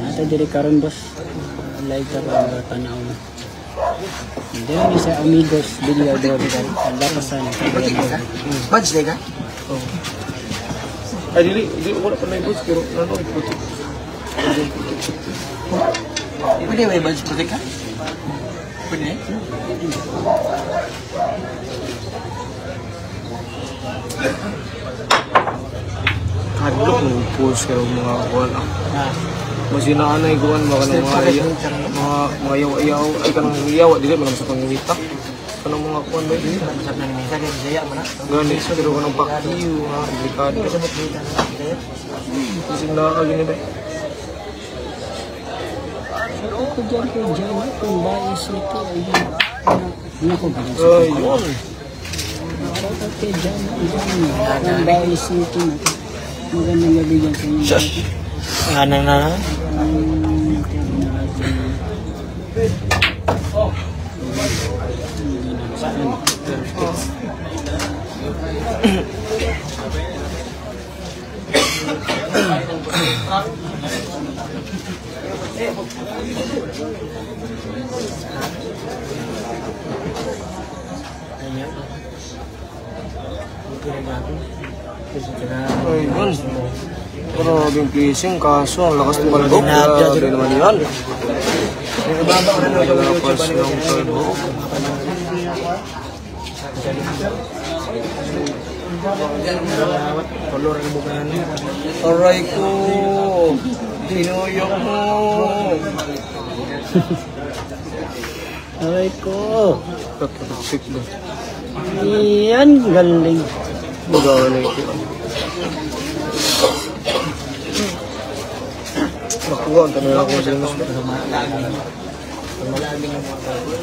Ato diri karon boss. Live ka ba tanaw na. Diri na sa Amigos Billiard Hall, Lapasan, Cagayan de Oro.
Badge na ka?
Ay, dili wala pa na yung boss, pero ano, putik.
Pwede ba i-badge protect ka? Pwede eh?
Kadlok ng post kayo mga kuwan. Masinaan na iguan baka ng mga yaw-yaw. Ay, kanang yaw, dili mo naman sa pangimita. Kanang mga kuwan ba yun?
Masap na ni Misa, kaya masaya mo na.
Gani, pero kanang pakiyo, ha, delikado. Kasi nakakagini ba?
Ako dyan kung bayis nito, ayun. Naku ba?
Ayun.
Ako dyan, kung bayis nito. Magandang gabi dyan sa inyo.
Shush! Ano na?
Ayun. Maraming pleasing, kaso ang lakas ng balbog. Grabe naman yan. Lapas ng balbog.
Aray ko! Tinuyok mo!
Aray ko!
Tatak-tik na.
Yan, galing.
Magawa na ito. Nakuha, ang tanong ako sa mas.
Malabing ang mga tao.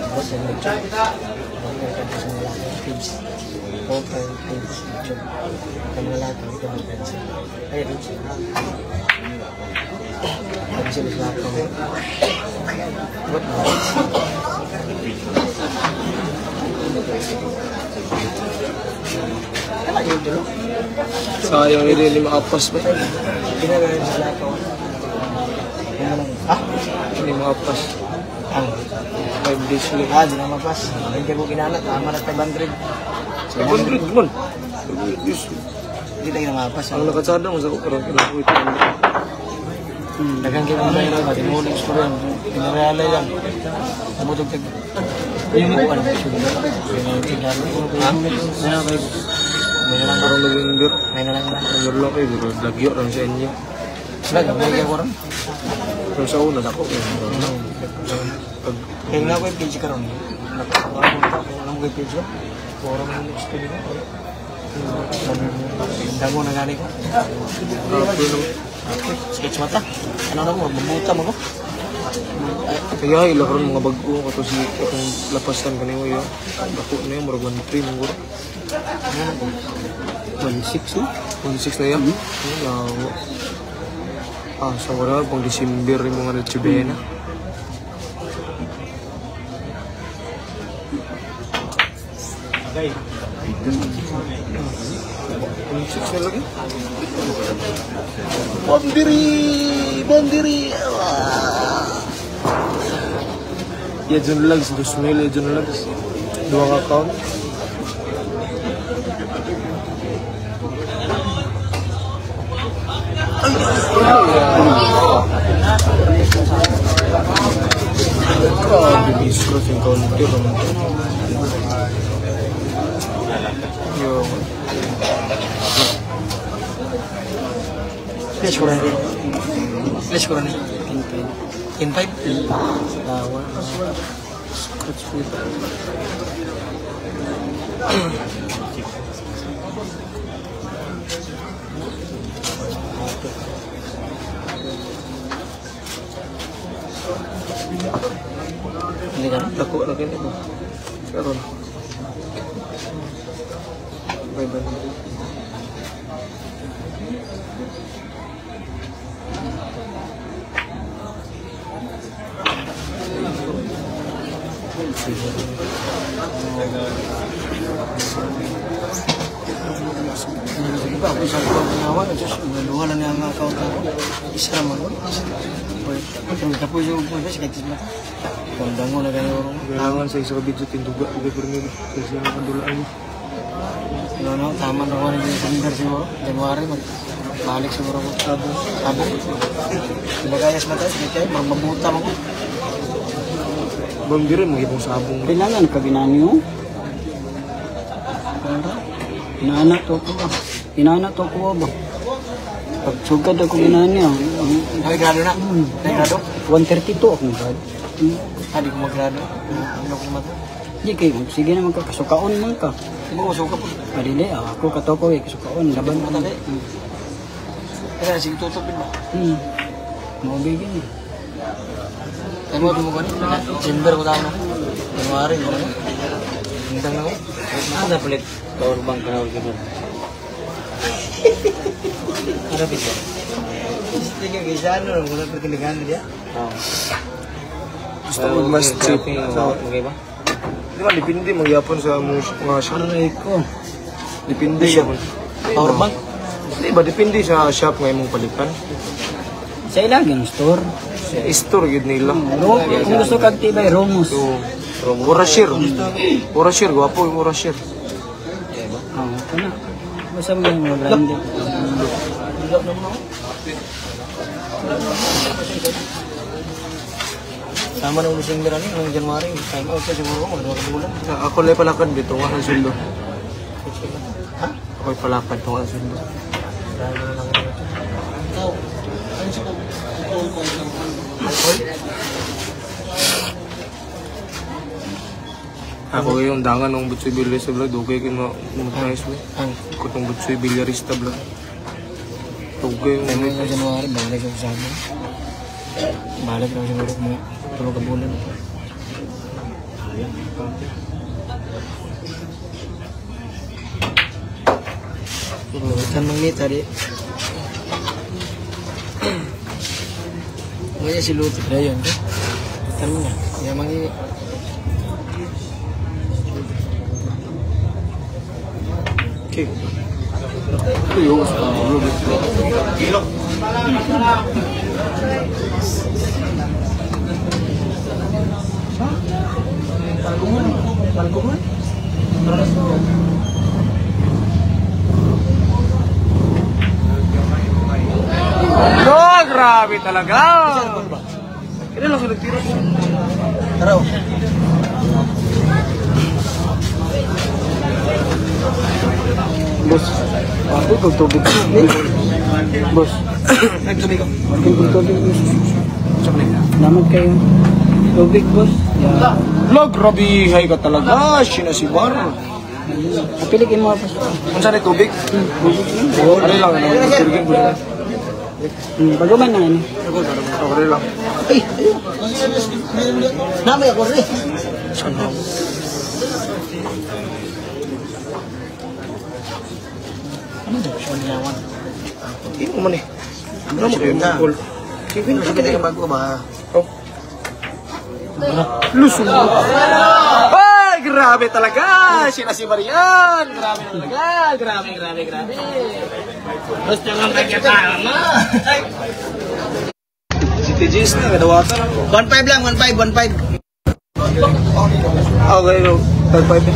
Tapos yung YouTube. Page. Profile page. YouTube. Ang mga lahat ng ito ng pencil. Ay, Rich. Pencil is lahat ng what? Kala yun dito.
Sayang hindi maapas ba?
Ginagawa sa lahat ng
Hindi maapas.
ang
5 days ulit.
di na mapas. Hindi ko ginanat. Tama na 500.
500 man.
Hindi tayo na mapas.
Ang nakatsada mo sa kukurang kinakuha ito.
Dagang kinamay na ba? Tinuling ko rin. Pinarealay lang. Nabutog tag... Yung ko ano? Ha? May na lang ba?
Parang nag-indir.
May na lang ba?
Ang lang kayo, pero lagyo lang sa inyo.
May ko rin.
Pero sa una, ako.
Kaya nga ko yung page ka rin. Alam mo kay Pedro? Puro mo yung experience ko. Damo na gani ko. Sketch mata. Ano na mo? Mabuta mo ko.
Kaya ilakaron mga bago kato si itong lapastan kanimo yo. Dako na yung murag 1.3 mo guro.
1.6 no?
1.6 na yan. Yawo. Sa wala pang December yung mga Rechibena. Okay. 1.6 na lagi. Bandiri! Ya dyan lang, 2,000 ya dyan lang. 2 account. Grabe, discros yung counter. Yo.
Flash ko rin. Flash ko rin. In 5?
Tawa. Scratch food.
Hindi ka na?
Dako na ganito. Karon. Bye-bye.
Diba, kung saan ko ginawa, naluha lang yung account ako. Isa naman ko. Pero tapos yung punta, sikagtis mata. Kondang mo na ganyan.
Kailangan sa isa ka video tinduga. Iba pero nila. Kasi nakadulaan mo.
No, tama na ko rin yung December siguro. January, balik siguro ko. Sabong. Diba kayas mata, sikagtis, mabuta mo ko.
Bang dire magiging sabong.
Kailangan ka binanyo. Inaanak to ko ba? Inaanak to ko ba? Pag sugad ako binanyo.
Nag-grado na? Nag-grado?
132 akong grad.
Hindi ko mag-grado. Ano ko mata?
Di kayo, sige naman ka, kasukaon man ka.
Hindi ko suka po.
Adili, ako katoko eh, kasukaon, laban mo.
Matali. Kaya sige tutupin mo.
Maubigin eh.
Tayo mo mo ganun. December ko tayo na. January, ano? Hintang na ko.
Ano palit? Power bank ka na ulit doon.
Ano bisa? Sige, kaysa ano, wala pa kinigan dia.
Gusto mo mas cheap.
Okay ba?
Di ba, dipindi magyapon sa mga shop.
Ano ko?
Dipindi yapon.
Power bank?
Di ba, dipindi sa shop nga imong palitan.
Sa ilagang store.
Store yun nila.
Kung gusto kag tibay, Romos.
So, Urashir. Urashir, gwapo yung Urashir.
Ito na. Basta mo yung mga branded.
Sama na ulo December ano, ng January. Time out ka siguro, mga 2 bulan.
Ako lang palakad dito, nga ang sundo. Ako'y palakad ito nga ang sundo. Ako yung dangan ng Butsoy Bilyarista vlog, dugay kayo mag-nice mo. Ako itong Butsoy Bilyarista vlog. Dugay yung
Time out ng January, balik ako sa amin. Balik ako siguro mga 3 bulan. Ikan mangita di. Ngayon si Lutik na yun. Ikan mo nga. Kaya mangi.
Okay. Ito yung ilok. Oh, grabe talaga! Kailan lang siya nagtira?
Taraw.
Boss, ako kag tubig. Boss,
Nagtubig ko.
kag tubig. Salamat kayo. Tubig, boss. Yeah.
Lag, grabe, hay ka talaga. Sinasibar.
Pilikin mo, boss.
Kung saan ay tubig? Ano lang, ano? Tubigin ko na.
Bago man na, ano?
Ano lang.
Ay, namay ako rin. Ano daw siya nilawan?
Hindi mo man eh. Ano mo kayo?
Na.
Cool.
Kevin, ano ka na bago ba?
Oh. Lusong mo. Ay, grabe talaga! Sinasibar yan! Grabe talaga! Grabe.
Gusto nga pagkatama.
Si TJ's na, kadawatan ako.
1.5 lang, 1.5.
Okay, no. Tag 5 eh.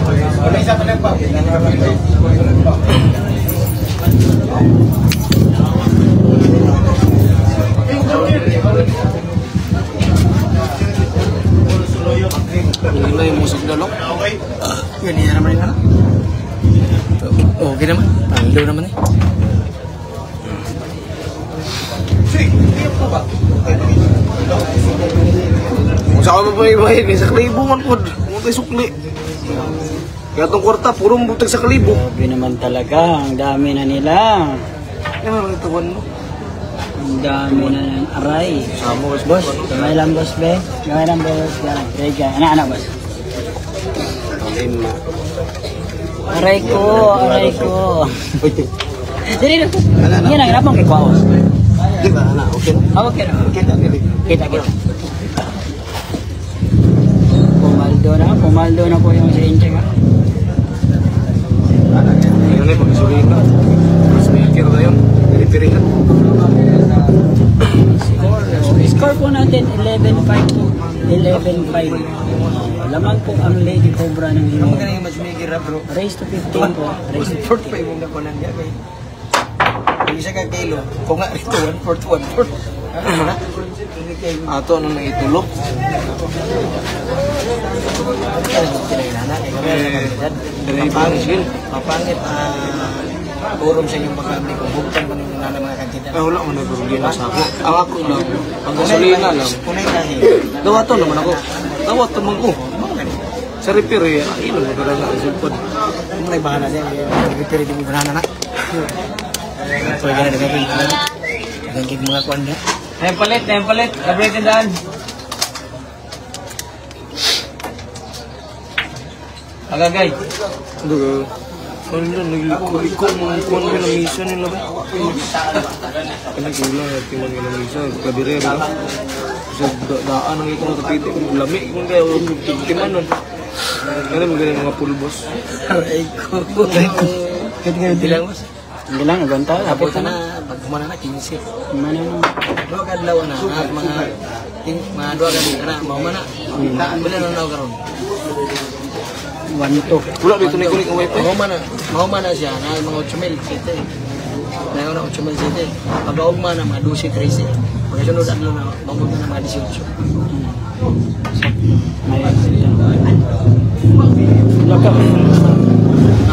Hindi na yung musik na, no?
Yun, hindi naman yun. Okay naman. Palo naman eh.
Kung saan mo ba ibahin eh, sa kalibungan po. Kung tayo sukli. Kaya itong kwarta, puro butag sa kalibo.
Grabe naman talaga. Ang dami na nila.
Yan ang itawan mo.
Ang dami na ng aray.
Sama ka
Boss, gamay lang, boss, be. Gamay lang, boss. Yan. Rega. Anak, boss. Aray ko. Dili na. Yan ang inapang kay Kwaos.
Di ba, anak? Okay.
Okay na. Kita. Pumaldo na po yung sirinche ka.
Ayun eh, pag-isulina. Mas maker na yun. Piri-pirihan.
Score po natin 11-5 to 11-5. Laman po ang Lady Cobra ng
Ano
Himo.
ka na yung matchmaker ha, bro?
Race to 15 po. Race to
1.4 pa yung nakunan niya kay. Yung isa ka kilo. Kung nga ito, 1.4. Ano mo na?
Ato, ano na itulok?
Kinainana. Papangit. Urong sa inyong pagkamali ko. Bugtan pa nung nana mga kantita.
Wala ko nagulugin na sa ako. Ang ako lang, ang gasolina lang.
Kunay kasi.
Dawato naman ako. Dawato naman ko. Sa repair eh, ilo mo talaga ang sulpod.
Kunay bahala siya. Nag-repair din yung banana na. So, yan na nagagawin ko. Nagagawin mga kuwan niya.
Template. Gabriel daan. Agagay.
Duga. Ano yun, nagliko mga kuwan nila misa nila ba? Ano kulang at yung mga misa, kabire ba? Sa daan ang ikaw natapiti, lami kung kaya timan nun. Ano mo ganyan mga pulbos?
Aray ko. Hindi lang mas.
Hindi lang, naganta.
Tapos na, pag kumana na, 15.
Mana nung.
Dua ka adlaw na, mga dua ka di na, mau mana? Bila na naw karon.
1-2.
Wala dito na ikunik ang wifi.
Mau mana siya, na mga 8,000 sete. Na yung 8,000 sete. Pag-augma na mga 12-13. Pagkasunod adlaw na, mabog na mga 18.
Laka.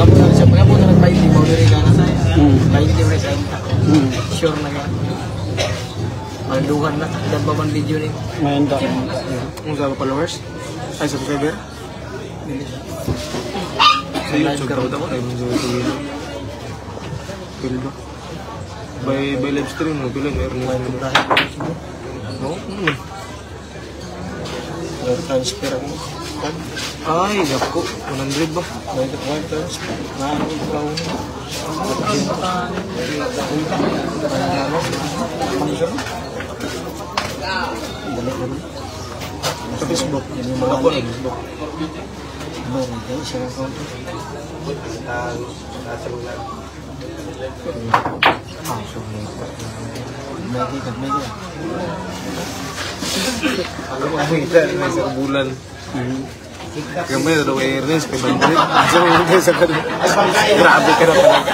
Apo na siya, pag-apo na nag-5, mau diri ka na saya. 20 rin sa sure na ka. Manduhan na, dan pa man video ni.
Ngayon to.
Kung sa followers? Ay, subscriber? Sa YouTube daw daw, ay mga video. Pil ba? By live stream, no? Pila may earnings mo. No?
Transfer ako.
Ay, gapko. 100 ba?
Wire transfer. Maano ko pa ako.
Sa Facebook. Ako na Facebook. May isang bulan. Kamay na daw awareness kay Bandit. Sa mga sa kanila. Grabe ka na talaga.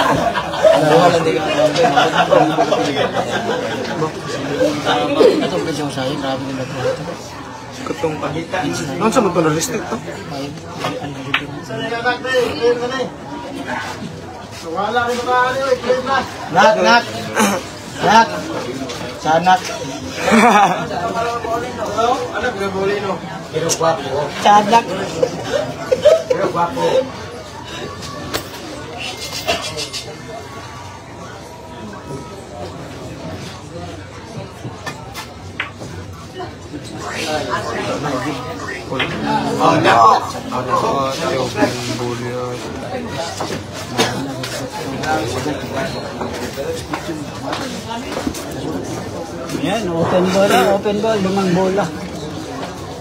Itong presyo sa akin, grabe din ako.
Katong ano sa mga restrict to?
Nak. Sanak.
Anak, gabuli no.
Pero guwapo.
Tsadak.
Pero guwapo.
Yan, open ball, 5 bola.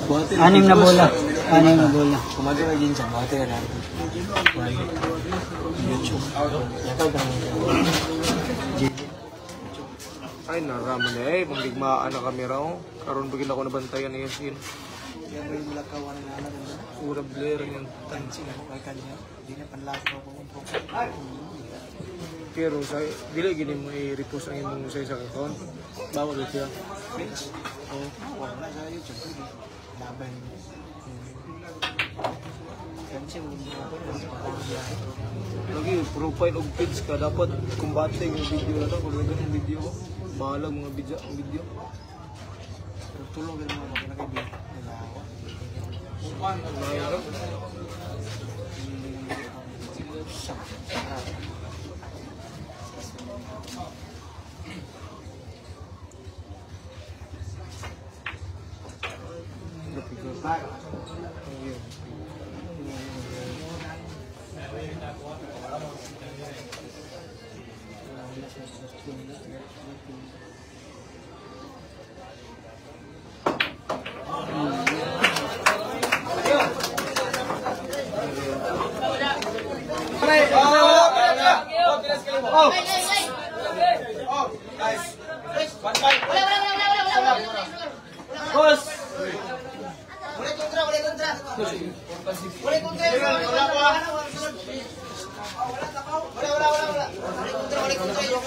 6 na bola. 6 na bola.
Kumado na din sa bate na natin. YouTube.
Ay, naraman na eh. Pangdigmaan na kami raw. Karoon bagil ako nabantayan na Yasin.
Yan may mulakawan na naman.
Pura blur yan.
Tansin ako kay kanya. Hindi na panlasa ko po.
Pero sa dili gini mo i-repost ang imong sa isang account. Bawal siya.
Oh, wala na sa YouTube. Laban. Tansin mo
Lagi profile og page ka dapat kumbate yung video na to. Kung ganun video ko. Bahala mga video.
tulong din mo kinakaibigan.
Mayroon.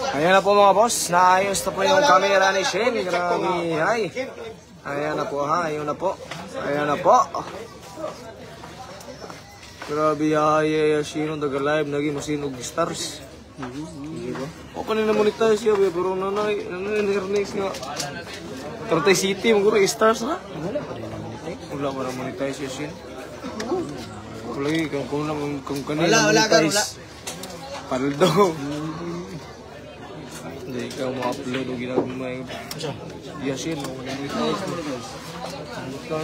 Ayan na po mga boss, naayos na po yung camera ni Shane. Grabe, ay. Ayan na po ha, ayun na po. Ayan na po. Grabe, ay, sino taga-live, naging masinog stars. Diba? O kanina monetize siya, pero nanay-nirnex nga. Tartay City, maguro stars ha? Wala pa na monetize siya, Shane. Lagi, kung kanina monetize. Paldo. Hindi ka ma-upload o ginagawa yung Yasin.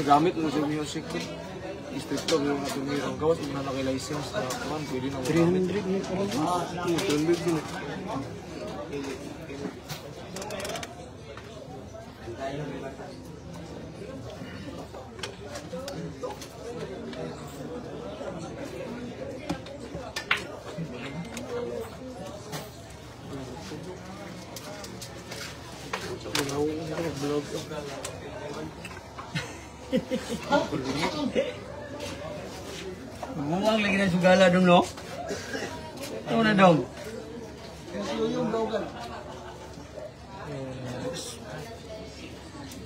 Gamit mo sa music ko. Stricto yung natumirang gawas. Yung naki-license na kaman, pwede na 300 mo pala. 300 din.
Muang lagi na sugala dong no. Ito na dong.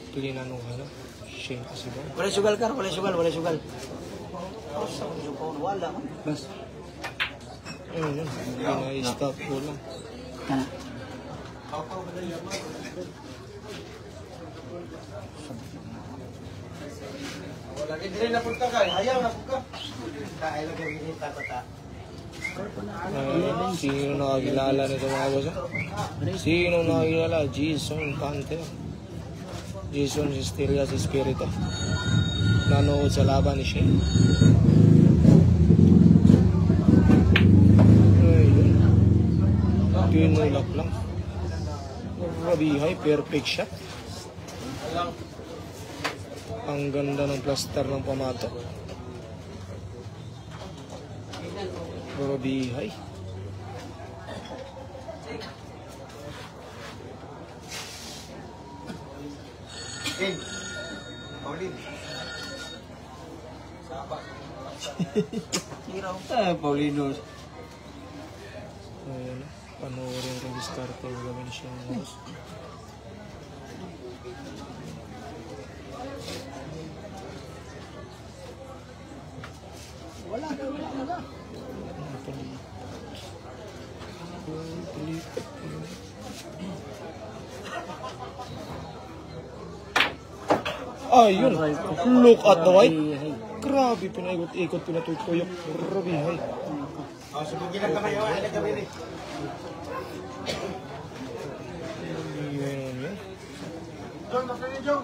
Tuloy na nung ano. Shane kasi ba?
Wala sugal ka, wala sugal. Wala.
Bas.
Ayun, i-stop ko lang.
Kana.
Lagi din na punta ka, ayaw na punta. Ay lagi ni tata.
Sino nakakilala nito mga boss? Sino nakakilala? Jason Pante. Jason Sistelias Espiritu. Nanood sa laban ni Shane. Tinulak lang. Rabihay, perfect shot. Ang ganda ng plaster ng pamato. Rabihay.
Paulino.
Ayan, panoorin kong diskarte yung gawin siya ng boss.
Wala.
Ayun. Look at the white. Grabe, pinaikot-ikot, pinatutuyok. Grabe, hay.
Subugin lang kamay. Ay, kami rin.
Ayun, yun.
John, makanya John.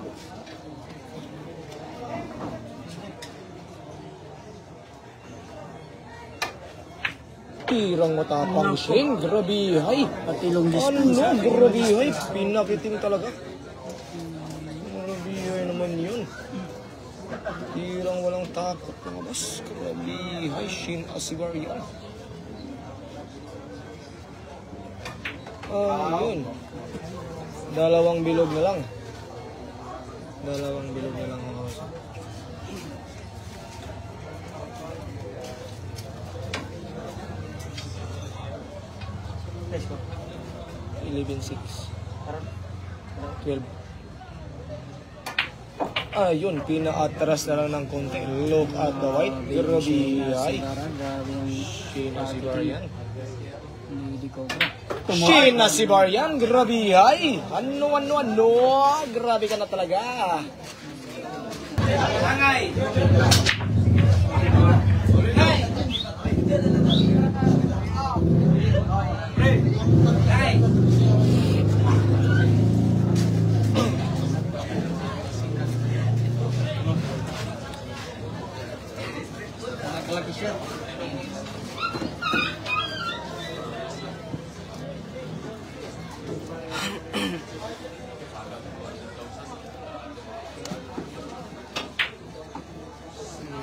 Tirang matapang Shane. Grabe, hay.
Patilong
Ano,
distance.
grabe, hay. Pinakiting talaga. Grabe, hay naman yun. Tirang walang takot mga boss. Grabe, hay. Shane Asibarian. Yun. Dalawang bilog na lang. Dalawang bilog na lang mga boss.
Let's go.
11-6. 12. Ayun, pinaatras na lang ng konti. Look at the white. Grabe, ay. Shane Asibarian.
Lady Cobra.
Shane Asibarian. Grabe, ay. Ano. Grabe ka na talaga.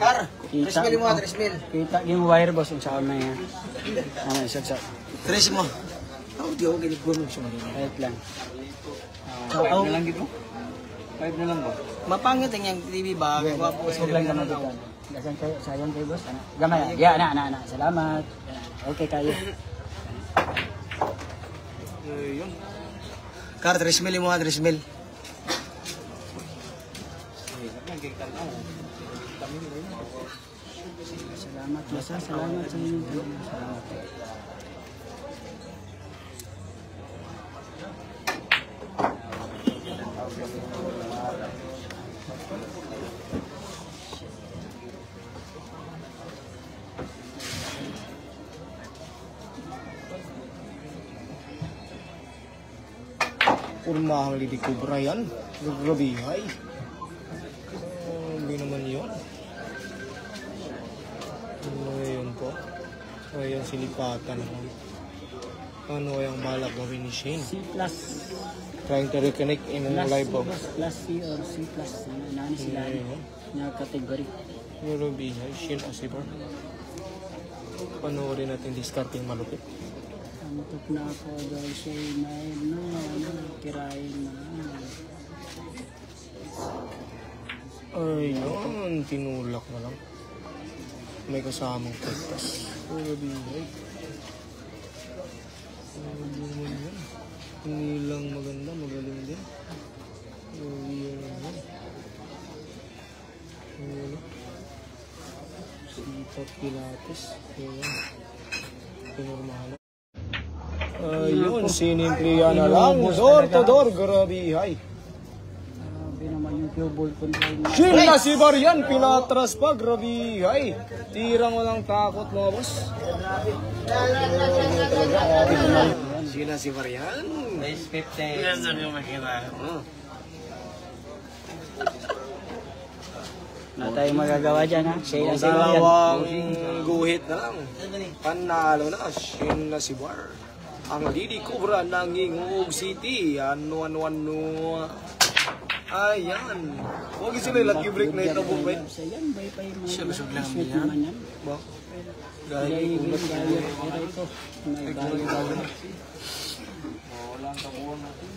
Kar, 3 mil mo, 3 mil.
Kita yung wire boss yung sa na yan. Ano, isa.
3 mo. Di ako ginigulong siya.
Right lang.
Ako,
lang dito? 5 na lang ba?
mapangit ang yung TV ba? Gwapo
Huwag lang naman dito. Gasan kayo, sayang kayo boss. Ano? Gamay. Ya, na. Salamat. Okay kayo.
Ayun.
Kar, 3 mil mo, 3 mil.
Salamat, Lasa. Salamat sa inyo. Salamat.
Purmahang Lady Cobra yan. Grabe, hay. Hindi naman yun. Ayun po. Ayun, silipatan naman. Ano yung balak gawin ni Shane?
C plus.
Trying to reconnect in
Plus
live
C,
box.
boss. Plus C or C plus. Nani sila.
Ayun.
Na category.
Grabe, hay. Shane Asibar. Panoorin natin discarding malupit.
Antok na ako dahil siya'y tirahin na.
Ayun, tinulak na lang. May kasamang pagtas. Grabe, hay. Grabe naman yan. Hindi lang maganda, magaling din. Grabe yan. Ayun. Sipat Pilates. Ayun. Pinormahan. Ayun, sinimplihan na lang. Door to door, grabe, hay.
Grabe naman yung pure ball control na.
Shane Asibarian, pinatras pa, grabe, hay. Tirang walang takot mga boss. Shane Asibarian.
Base 50. Yan saan yung makita.
Wala tayong magagawa dyan ha. Shane Asibar yan.
Dalawang guhit na lang. Panalo na, Shane Asibar. Ang Lady Cobra ng Ingog City. Ano. Ayan. Huwag sila lucky break na ito po, ba?
Sa yan, bay pa yung mga
Siya, busog lang
sweet
yan.
naman yan.
Ba?
Gaya
Dahil
yung gaya. Pero ito, may gaya.
walang kabuhan natin.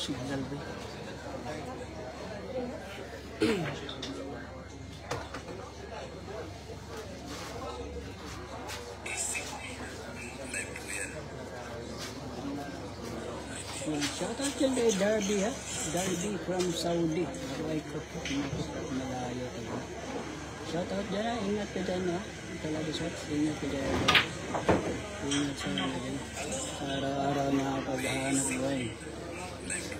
signal ba? Shoutout dyan kay Darby ha. Darby from Saudi. Maruay ko. Malayo tayo. Shoutout dyan ha. Ingat ka dyan ha. Talaga shots. Ingat ka dyan. Ingat sa mga dyan. Sa araw-araw na paghahanap buhay.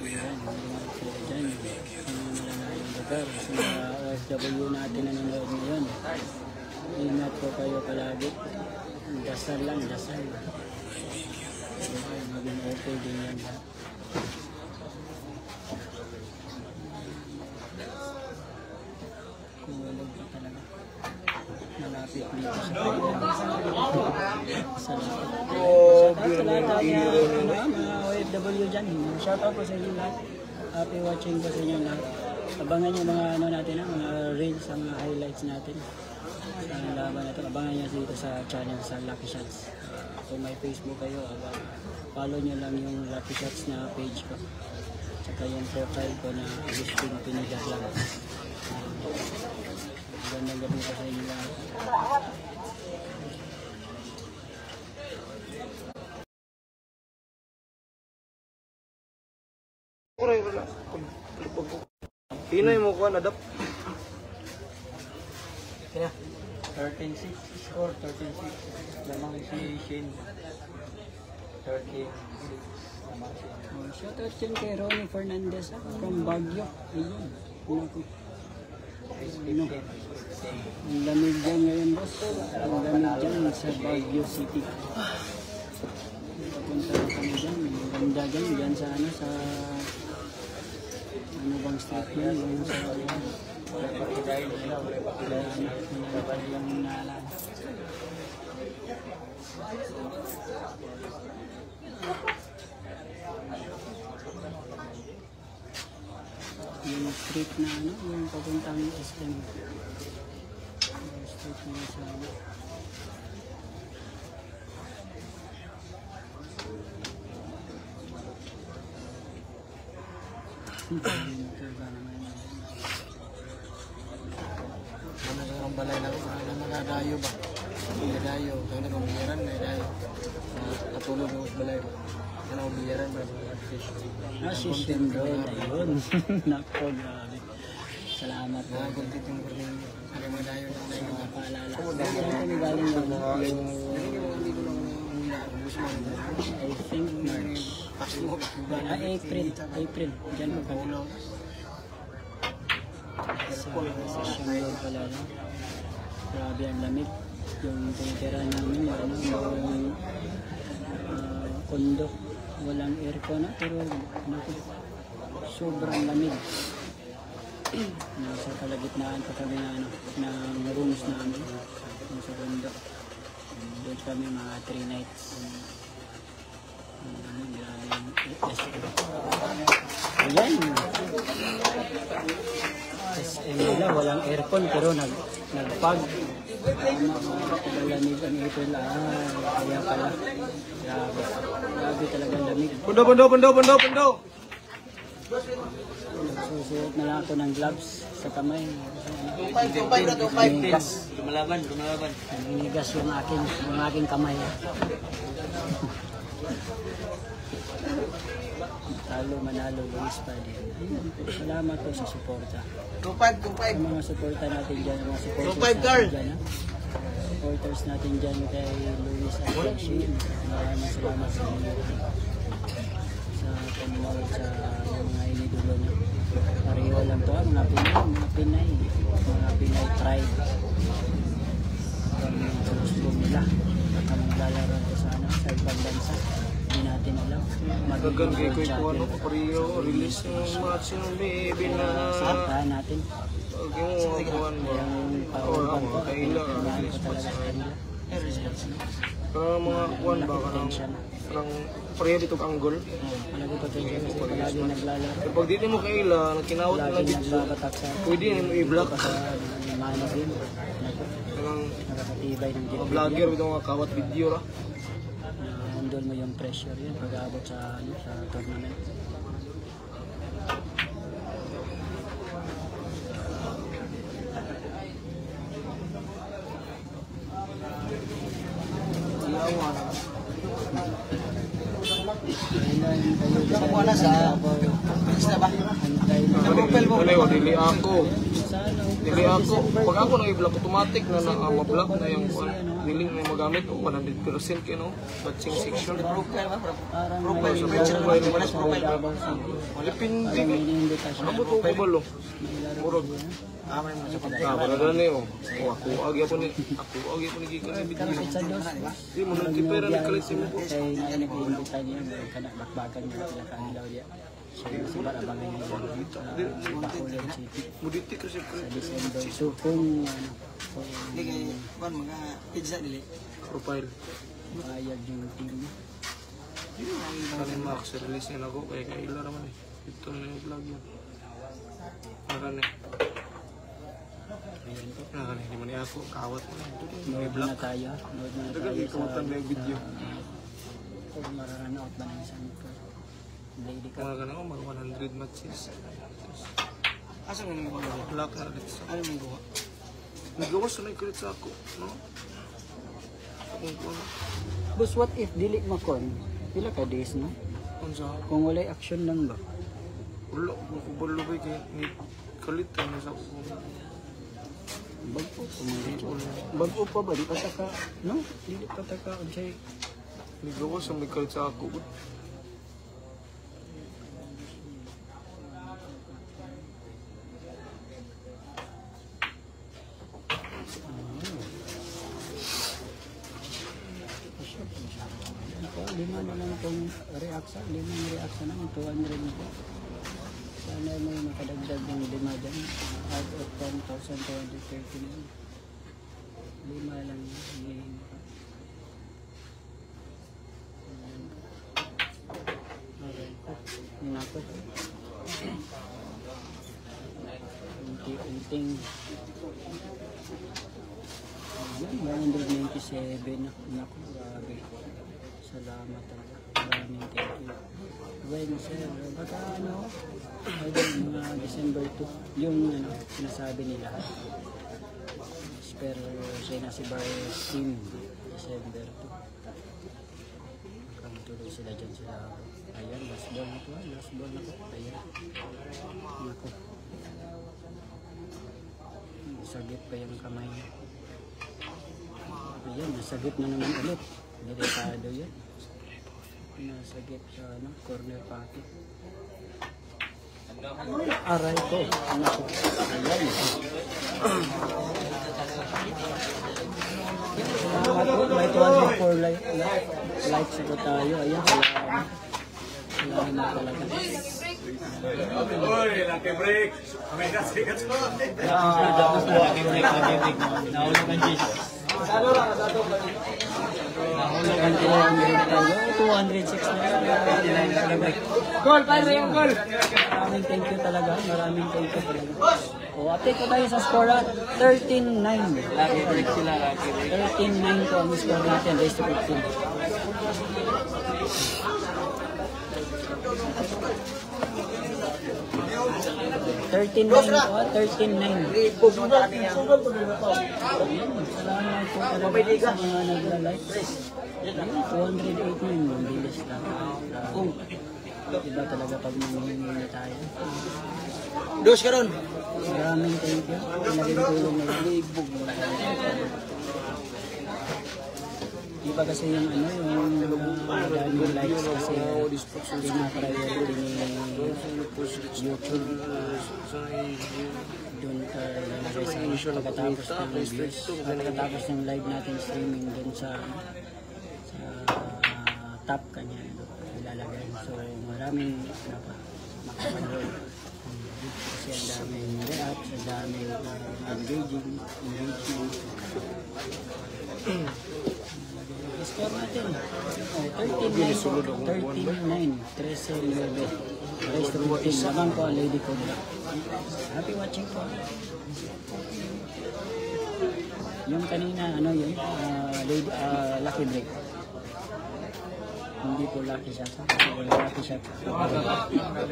Ayan. Ingat ka dyan. Sa mga malayong lugar. Sa mga OFW natin na nanonood ngayon. Ingat po kayo palagi. Dasal lang. Dasal. Maging okay din yan ha. Kumalog pa talaga. Malapit dito sa mga OFW dyan. Shoutout po sa inyo lahat. Happy watching po sa inyo lahat. Abangan nyo mga ano natin, mga reels, mga highlights natin. Sa laban na ito. Abangan nyo dito sa channel sa Lucky Shots. Kung may Facebook kayo, follow nyo lang yung Lucky Shots na page ko. Tsaka yung profile ko na Agustin Pineda lang. Gandang gabi pa sa inyo lahat.
Pinay mo ko nadap.
Kaya, 13-6 score, 13-6. Lamang si Shane. 13-6. Lamang si Shane. Shoutout yun kay Ronnie Fernandez from Baguio. Ayun. Ano? Ang lamig dyan ngayon, boss. Ang lamig dyan sa Baguio City. Punta na kami dyan. Ganda dyan. Dyan sa ano, sa... Ano bang street yan? Yung sa... Yung street na ano, yung papuntang SM. Yung street na sa ano.
Ano sa ang balay lang na magadayo ba? Magadayo, kaya na kumiyaran na dayo. Katulog ng balay ba? Kaya na kumiyaran ba?
System road, ayun. Nako, grabe. Salamat po.
Content yung burning. Kaya magadayo na tayo.
Paalala. Saan galing yung I think March. April. Diyan po kami. Sa Shanghai pala. Grabe ang lamig. Yung tinitira namin, yung kondo. Walang aircon na, pero sobrang lamig. Nasa kalagitnaan pa kami na, ng rooms namin. Sa kondo. Doon kami mga 3 nights. Ayan. SM nila, walang aircon pero nagpag. Malamig ang ito lang. Kaya pala. Grabe talaga lamig.
Pundo!
Susuot na lang ako ng gloves sa kamay.
2.5
gas.
Lumalaban.
Nanigas yung aking kamay. Talo, manalo, Luis pa din. Salamat po sa suporta.
2.5
Mga suporta natin dyan, mga supporters
2.5 girl.
natin dyan, ha? Supporters natin dyan kay Luis at kay Shane. Maraming salamat sa inyo. Sa panonood sa mga inidulo nyo. Pareho lang to, mga Pinay tribe. Ang gusto nila. At ang lalaro ko sana sa ibang bansa. Hindi natin alam.
Gagan kay Kuy Kuano, Pario, release ng match ng baby na.
Saltahan natin.
Okay mo, Kuan mo.
Yung pauban ko.
Kaila,
Kailangan ko talaga sa kanila.
Pero mga Kuan ba ka ng Pario dito ang anggol.
Malagi potential kasi palagi naglalaro.
Pero pag dito mo kaila, nagkinawat na
Lagi
dito.
nagbabatak sa
Pwede mo i-block.
sa mana din.
Kanang
Nakakatibay ng
mga
dito.
vlogger, ito mga kawat video ra.
Handle mo yung pressure yun pag aabot sa tournament. Antay na.
Dili ako. Dili ako. Pag ako nang i-block, automatic na ma-block na yung willing na magamit o 100% kayo, no? Batching section.
Parang
Profile sa profile. Depende. Ano mo ito ko balo? Murag. Pagkadala niyo. Ako agi po ni gikan ni video. Di mo nang tipera ni kalisi mo po.
Kaya nag-iimbita niya, kana bakbakan niya sila kanilaw niya. So, sibar abangan niya sa Bacolod City.
Muditi kasi
Sa December. So, kung
Hindi kay Juan, mga pizza dili.
profile.
maayag yung team.
Kani Max release niya ako kaya kaila naman eh. Ito na yung vlog yan. Nakani. Nakani, hindi mo niya ako. Kawat mo na.
Nood na tayo. Nood na
Dagan
tayo
yung kamutan na yung video.
kung mararanood ba ng isang lady ka.
Mga ganun, mga 100 matches.
Asa mo nang gawa?
Black na ulit sa
Ano mong gawa?
nagawas na kulit sa ako, no? Kung ano,
Boss, what if dili makon? Pila ka days, no?
kung sa
Kung walay action lang ba?
ulo, kung kubalo ba kay ni kalit na sa ako.
Bago pa mo. Bago pa ba? Di pa taka, no? Dili pa taka. Jay.
Nagawas na may kalit sa ako.
Lima na lang itong reaction. Limang reaction naman. 200 po. Sana may makadagdag ng lima dyan. Out of 10,239. Lima lang yun. Nako. Unti-unting. 197 na. Nako, grabe. Salamat talaga. Maraming thank you. Well, sir, baka ano, mga December 2, yung ano, sinasabi nila. Pero siya na si Bar Team, December 2. Tuloy sila dyan sila. Ayan, last ball na to. Last ball na to. Ayan. Nako. Sagip pa yung kamay niya. Ayan, nasagip na naman ulit. Delikado yan. Nasagip sa ano, corner pocket. Aray ko. Nako. Ayan. May 204 likes ko tayo. Ayan, salamat talaga.
Oy, naki-break. Kami kasi ito.
Nahulugan Jesus. Nahulugan tayo. 206 na yan. Goal! Paano yung goal? Maraming thank you talaga. Maraming thank you talaga. O, update ko tayo sa score at 13-9. Lucky break sila. 13-9 ko ang score natin. Race to 15. 13-9 po, 13-9. Salamat po talaga sa mga nagla-like. 208 na bilis lang. Iba talaga pag nangyayari tayo.
Dos ka ron.
Maraming thank you. Naging tulong na libog. Iba kasi yung ano, yung daming likes kasi pina-priority ni YouTube. Doon sa pagkatapos ng views, pagkatapos ng live natin streaming doon sa top kanya ilalagay. So maraming makapanood. Kasi ang daming reacts, ang daming engaging. Score natin. 13-9. 13-9. Race to 15. Abang ko ang Lady Cobra. Happy watching po. Yung kanina, ano yun? Lucky break. Hindi po lucky shot. Lucky shot.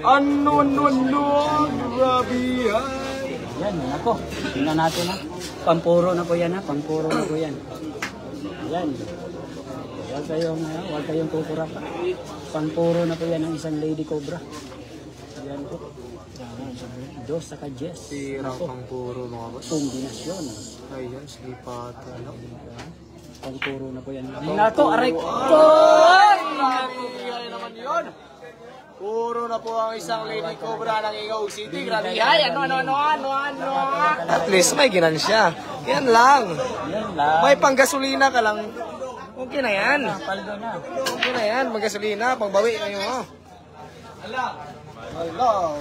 Ano, grabe yan.
Yan, ako. Tingnan natin ha. Pampuro na po yan ha. Pampuro na po yan. Yan. Huwag kayong kukura pa. Pampuro na po yan ng isang Lady Cobra. Yan po. Dos saka Jess.
Tirang pang puro mga boss.
Kombinasyon.
Ayan, slipat. Ano?
Pang puro na po yan. Nako, aray ko!
Grabe naman yun. Puro na po ang isang Lady Cobra ng Igao City. Grabe ay, ano. At least may ginansya. Yan lang.
Yan lang.
May panggasolina ka lang. Okay na yan.
Paldo na.
Okay na yan. Magasolina. Pangbawi na yun. Oh. Hala,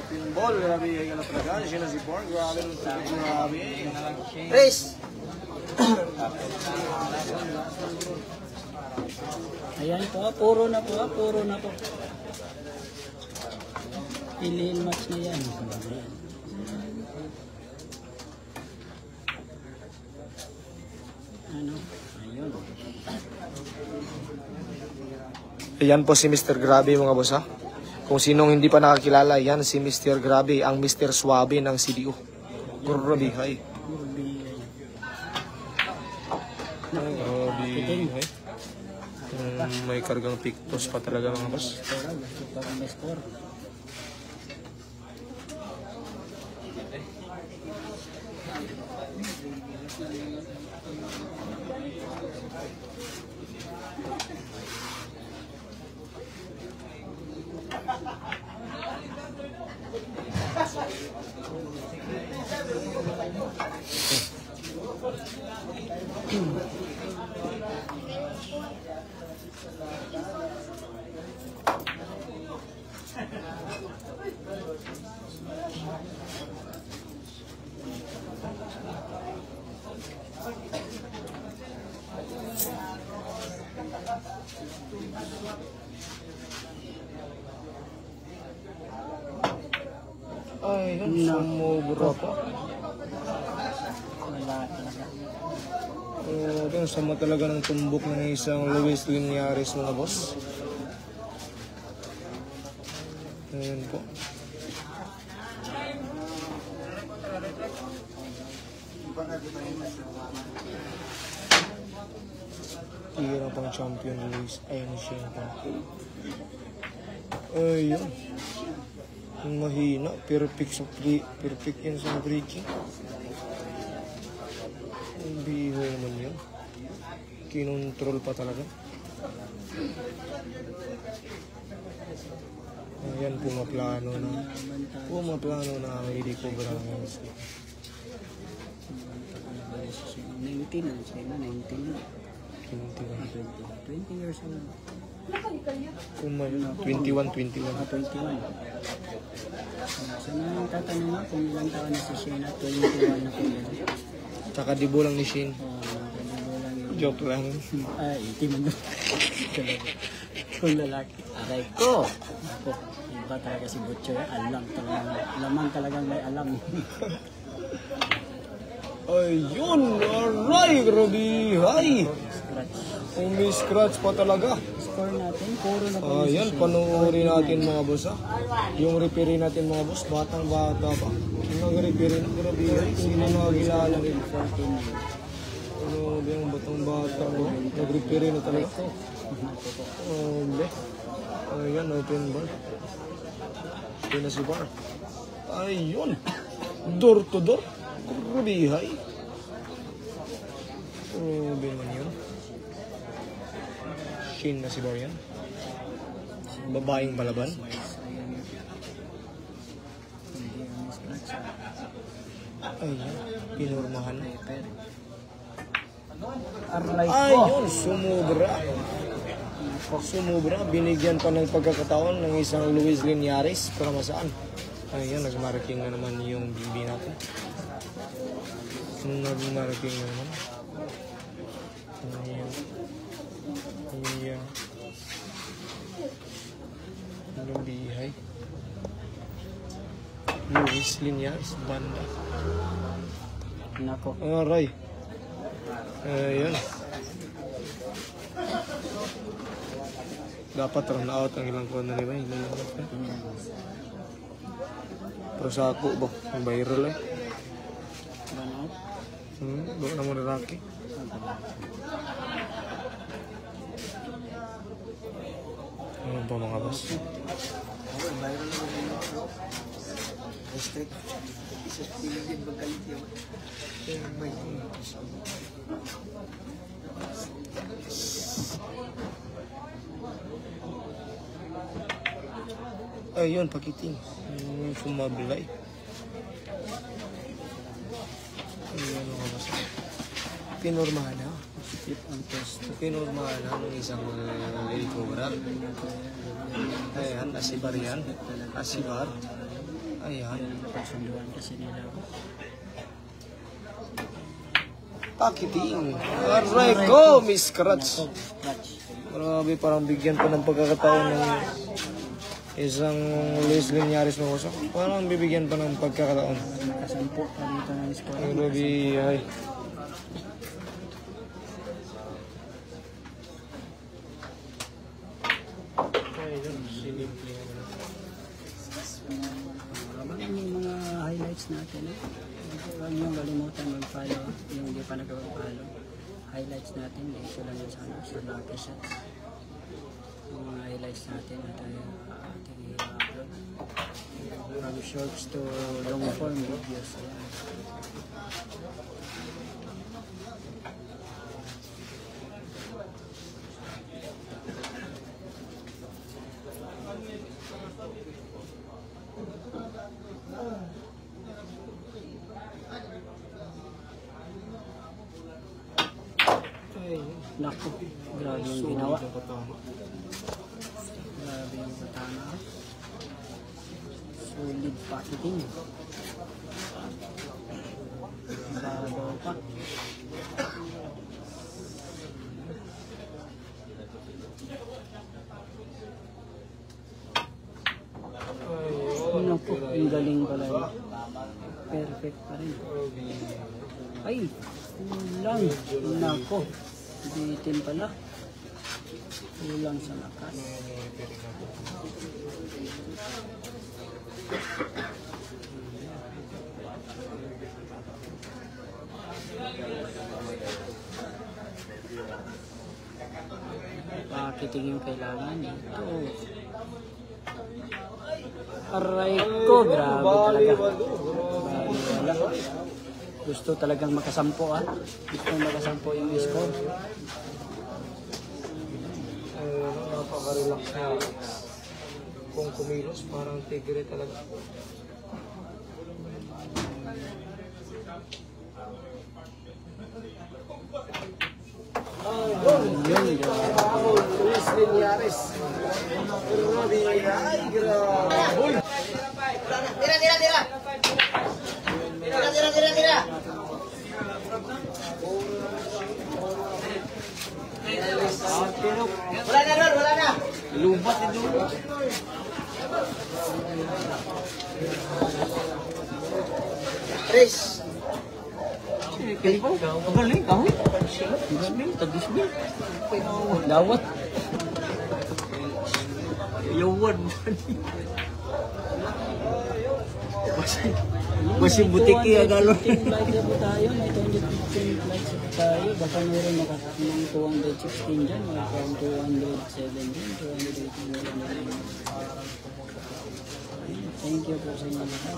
pinball. Grabe yung talaga. Siya na si Born. Grabe nung tubig. Grabe. Race.
Ayan po, puro na po. Piliin match na yan. Ano? Ayun.
Ayan po si Mr. Grabe mga boss ha. Kung sinong hindi pa nakakilala, yan si Mr. Grabe, ang Mr. Suabe ng CDO. Grabe, hay. Grabe, hay. May kargang pictos pa talaga mga boss. Ay, sumubra pa.
Wala talaga.
Ang sama talaga ng tumbok ng isang Luis Linares mga boss. Ayan po. Tira pang champion Luis. Ayan siya pa. Ayun. Ang mahina. Perfect yan sa breaking. Ang biho naman yun. Kinontrol pa talaga. Ayan, pumaplano na. Pumaplano na ang Lady Cobra.
19 na siya na, 19. 20 years old.
21.
21. So nang tatanong nga kung ilang taon na si Shayna, 21 na po yun.
Tsaka dibo lang ni Shin.
Nakadibo lang yun.
Joke lang.
Ay, itim mo. Kung lalaki. Aray ko! Ako, iba talaga si Butcher. Alam talaga. Lamang talagang may alam.
Ayun! Aray! Grabe! Hay!
Scratch.
Umi-scratch pa talaga.
Score natin, puro na po.
Ayan, panuorin natin mga boss ha. Yung referee natin mga boss, batang bata pa. Yung nag-referee na, grabe hay. Sino nakakilala rin? Ano ba yung batang bata ba? Nag-referee na talaga. Ayan, open bar. Ito na si bar. Ayun! Door to door. Grabe hay. Grabe man yun. Shin na si Borian. Babaeng balaban. Ayun, pinurmahan.
Aray ko!
Ayun, sumubra. Sumubra, binigyan pa ng pagkakataon ng isang Luis Linares para masaan. Ayun, nagmarking na naman yung bibi natin. Nagmarking na naman. Ayun. Ayun. Yung bihay. Luis Linares, banda.
Nako.
Aray. Ayun. Dapat run out ang ilang corner nila. Pero sa ako ba? Ang viral eh.
Banot.
Bawa na mo na Rocky. Ano ba mga boss?
Restrict. Isa piling din magkalit yun. May ayun, pakiting. Sumablay. Ayun, ano ba sa pinormahan. Pinormahan ng isang helicobra. Ayan, asibar yan. Asibar. Ayan.
Pagsunduan kasi nila.
Pakiting. Aray ko, Miss Scratch. Grabe, parang bigyan pa ng pagkakataon ng isang Luis Linyares na wasak. Parang bibigyan pa ng pagkakataon.
Nakasampo pa dito ng score.
Grabe, ay.
Yung mga highlights natin, huwag niyong kalimutan mag-follow yung hindi pa nag-follow. Highlights natin, dito lang yun sa Lucky Shots. Yung mga highlights natin na tayo ating i-upload. From shorts to long form videos. Naku, grabe yung ginawa. Grabe yung katana. Solid packaging. Bago pa. Naku, yung galing pala yun. Perfect pa rin. Ay, kulang. Naku. Bitin pala. Kulang sa lakas. Pakiting yung kailangan dito. Aray ko, grabe talaga. Grabe wala. Gusto talagang makasampo ah. Gusto makasampo yung score.
Napaka-relax na. Kung kumilos, parang tigre talaga. Luis Linyares. Ay, grabe.
Tira. Wala na.
Lubat ito.
Chris.
Kalipaw, magaling ka. Tag-disbil.
Dawat.
Yawan. Masih butiki ya galo.
215 likes na po tayo. May 215 likes na tayo. Baka meron ng 216 dyan. May 207 dyan. 218 dyan. Thank you po sa inyo lahat.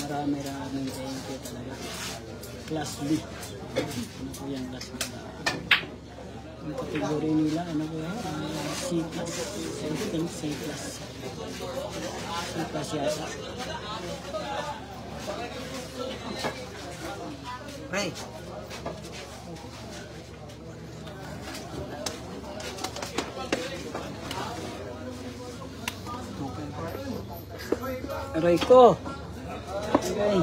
Maraming thank you talaga. Class B. Ano po yung class B? Ang kategory nila, ano po yan? C+. I think C+. C+ yata.
Ray.
Aray ko! Okay.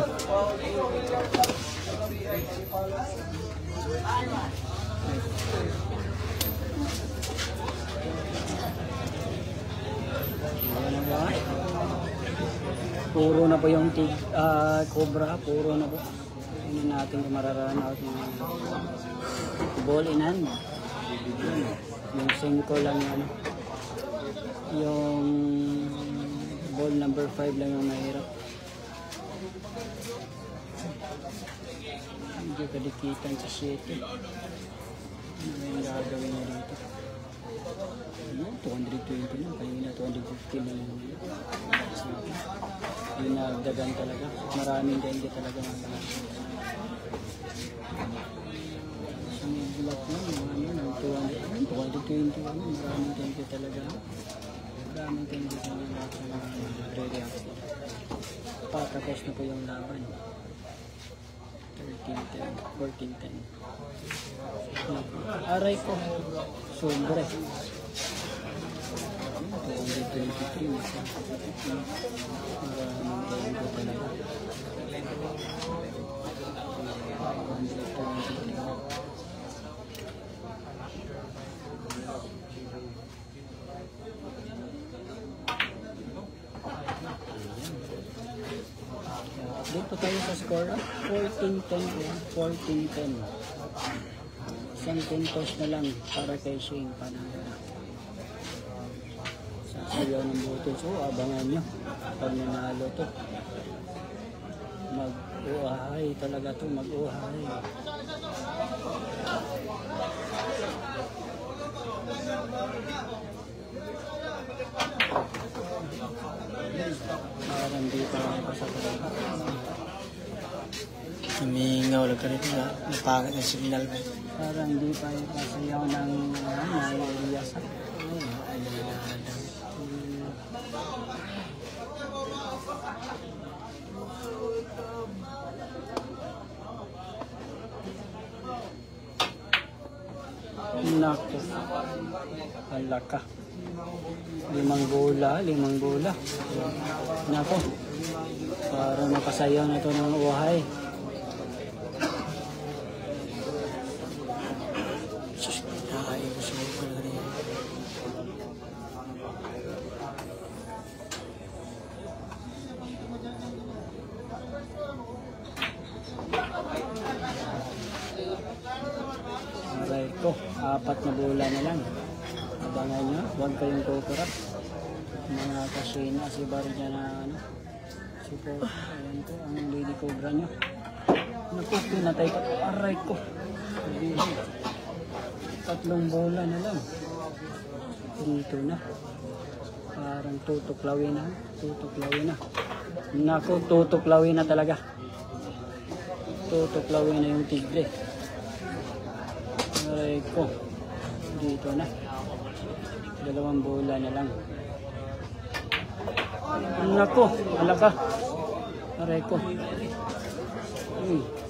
Puro na po yung cobra, puro na po. Tingnan natin kung mararaan out ng ball in hand. Yung 5 lang ano. Yung ball number 5 lang yung mahirap. Medyo kadikitan sa 7. Ano yung gagawin niya dito? 220 na, kanina 250 na yung dinagdagan talaga. Maraming dengue talaga mga kalaki. Sa may bulak lang, ng 220, maraming dengue talaga. Maraming dengue talaga sa mga nagre-react. Patapos na po yung laban. 13-10, 14-10. Aray ko, sobre. 223, maraming dengue talaga. 223. Dito tayo sa score, 14-10, 14-10. Isang pintos na lang para kay Shane Panangara. Sasayaw ng buto. So, abangan nyo pag nanalo to. Mag-uhay talaga to, mag-uhay. Parang di pa sa talaga.
Humingaw lang ka rin na napangat ng signal ba?
Parang di pa pasayaw ng Elias. Nako. Alaka. 5 bola. Nako. Parang napasayaw na ito ng uhay. Aray ko, 4 na bola na lang. Abangan nyo, huwag kayong kukurap. Mga kasina, si Barja na support. Ayan ko, ang Lady Cobra nyo. Naku, pinatay ko. Aray ko. 3 bola na lang. Dito na. Parang tutuklawin na. Naku, tutuklawin na talaga. Tutuklawin na yung tigre. Aray ko. Dito na. 2 bola na lang. Nako, alaka. Aray ko.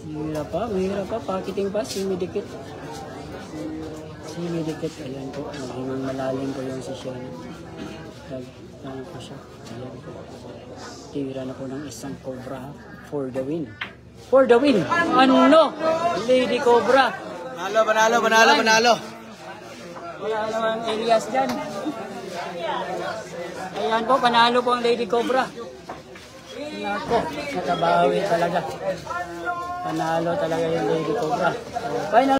Mahirap pa. Pakiting pa. Simidikit. Ayan po. Maghingang malalim ko yung sisyon. Ano ko siya. Ayan po. Tira na po ng isang cobra for the win. Ano? Lady Cobra.
Panalo.
Wala naman Elias dyan. Ayan po, panalo po ang Lady Cobra. Nako, nakabawi talaga. Panalo talaga yung Lady Cobra. Final.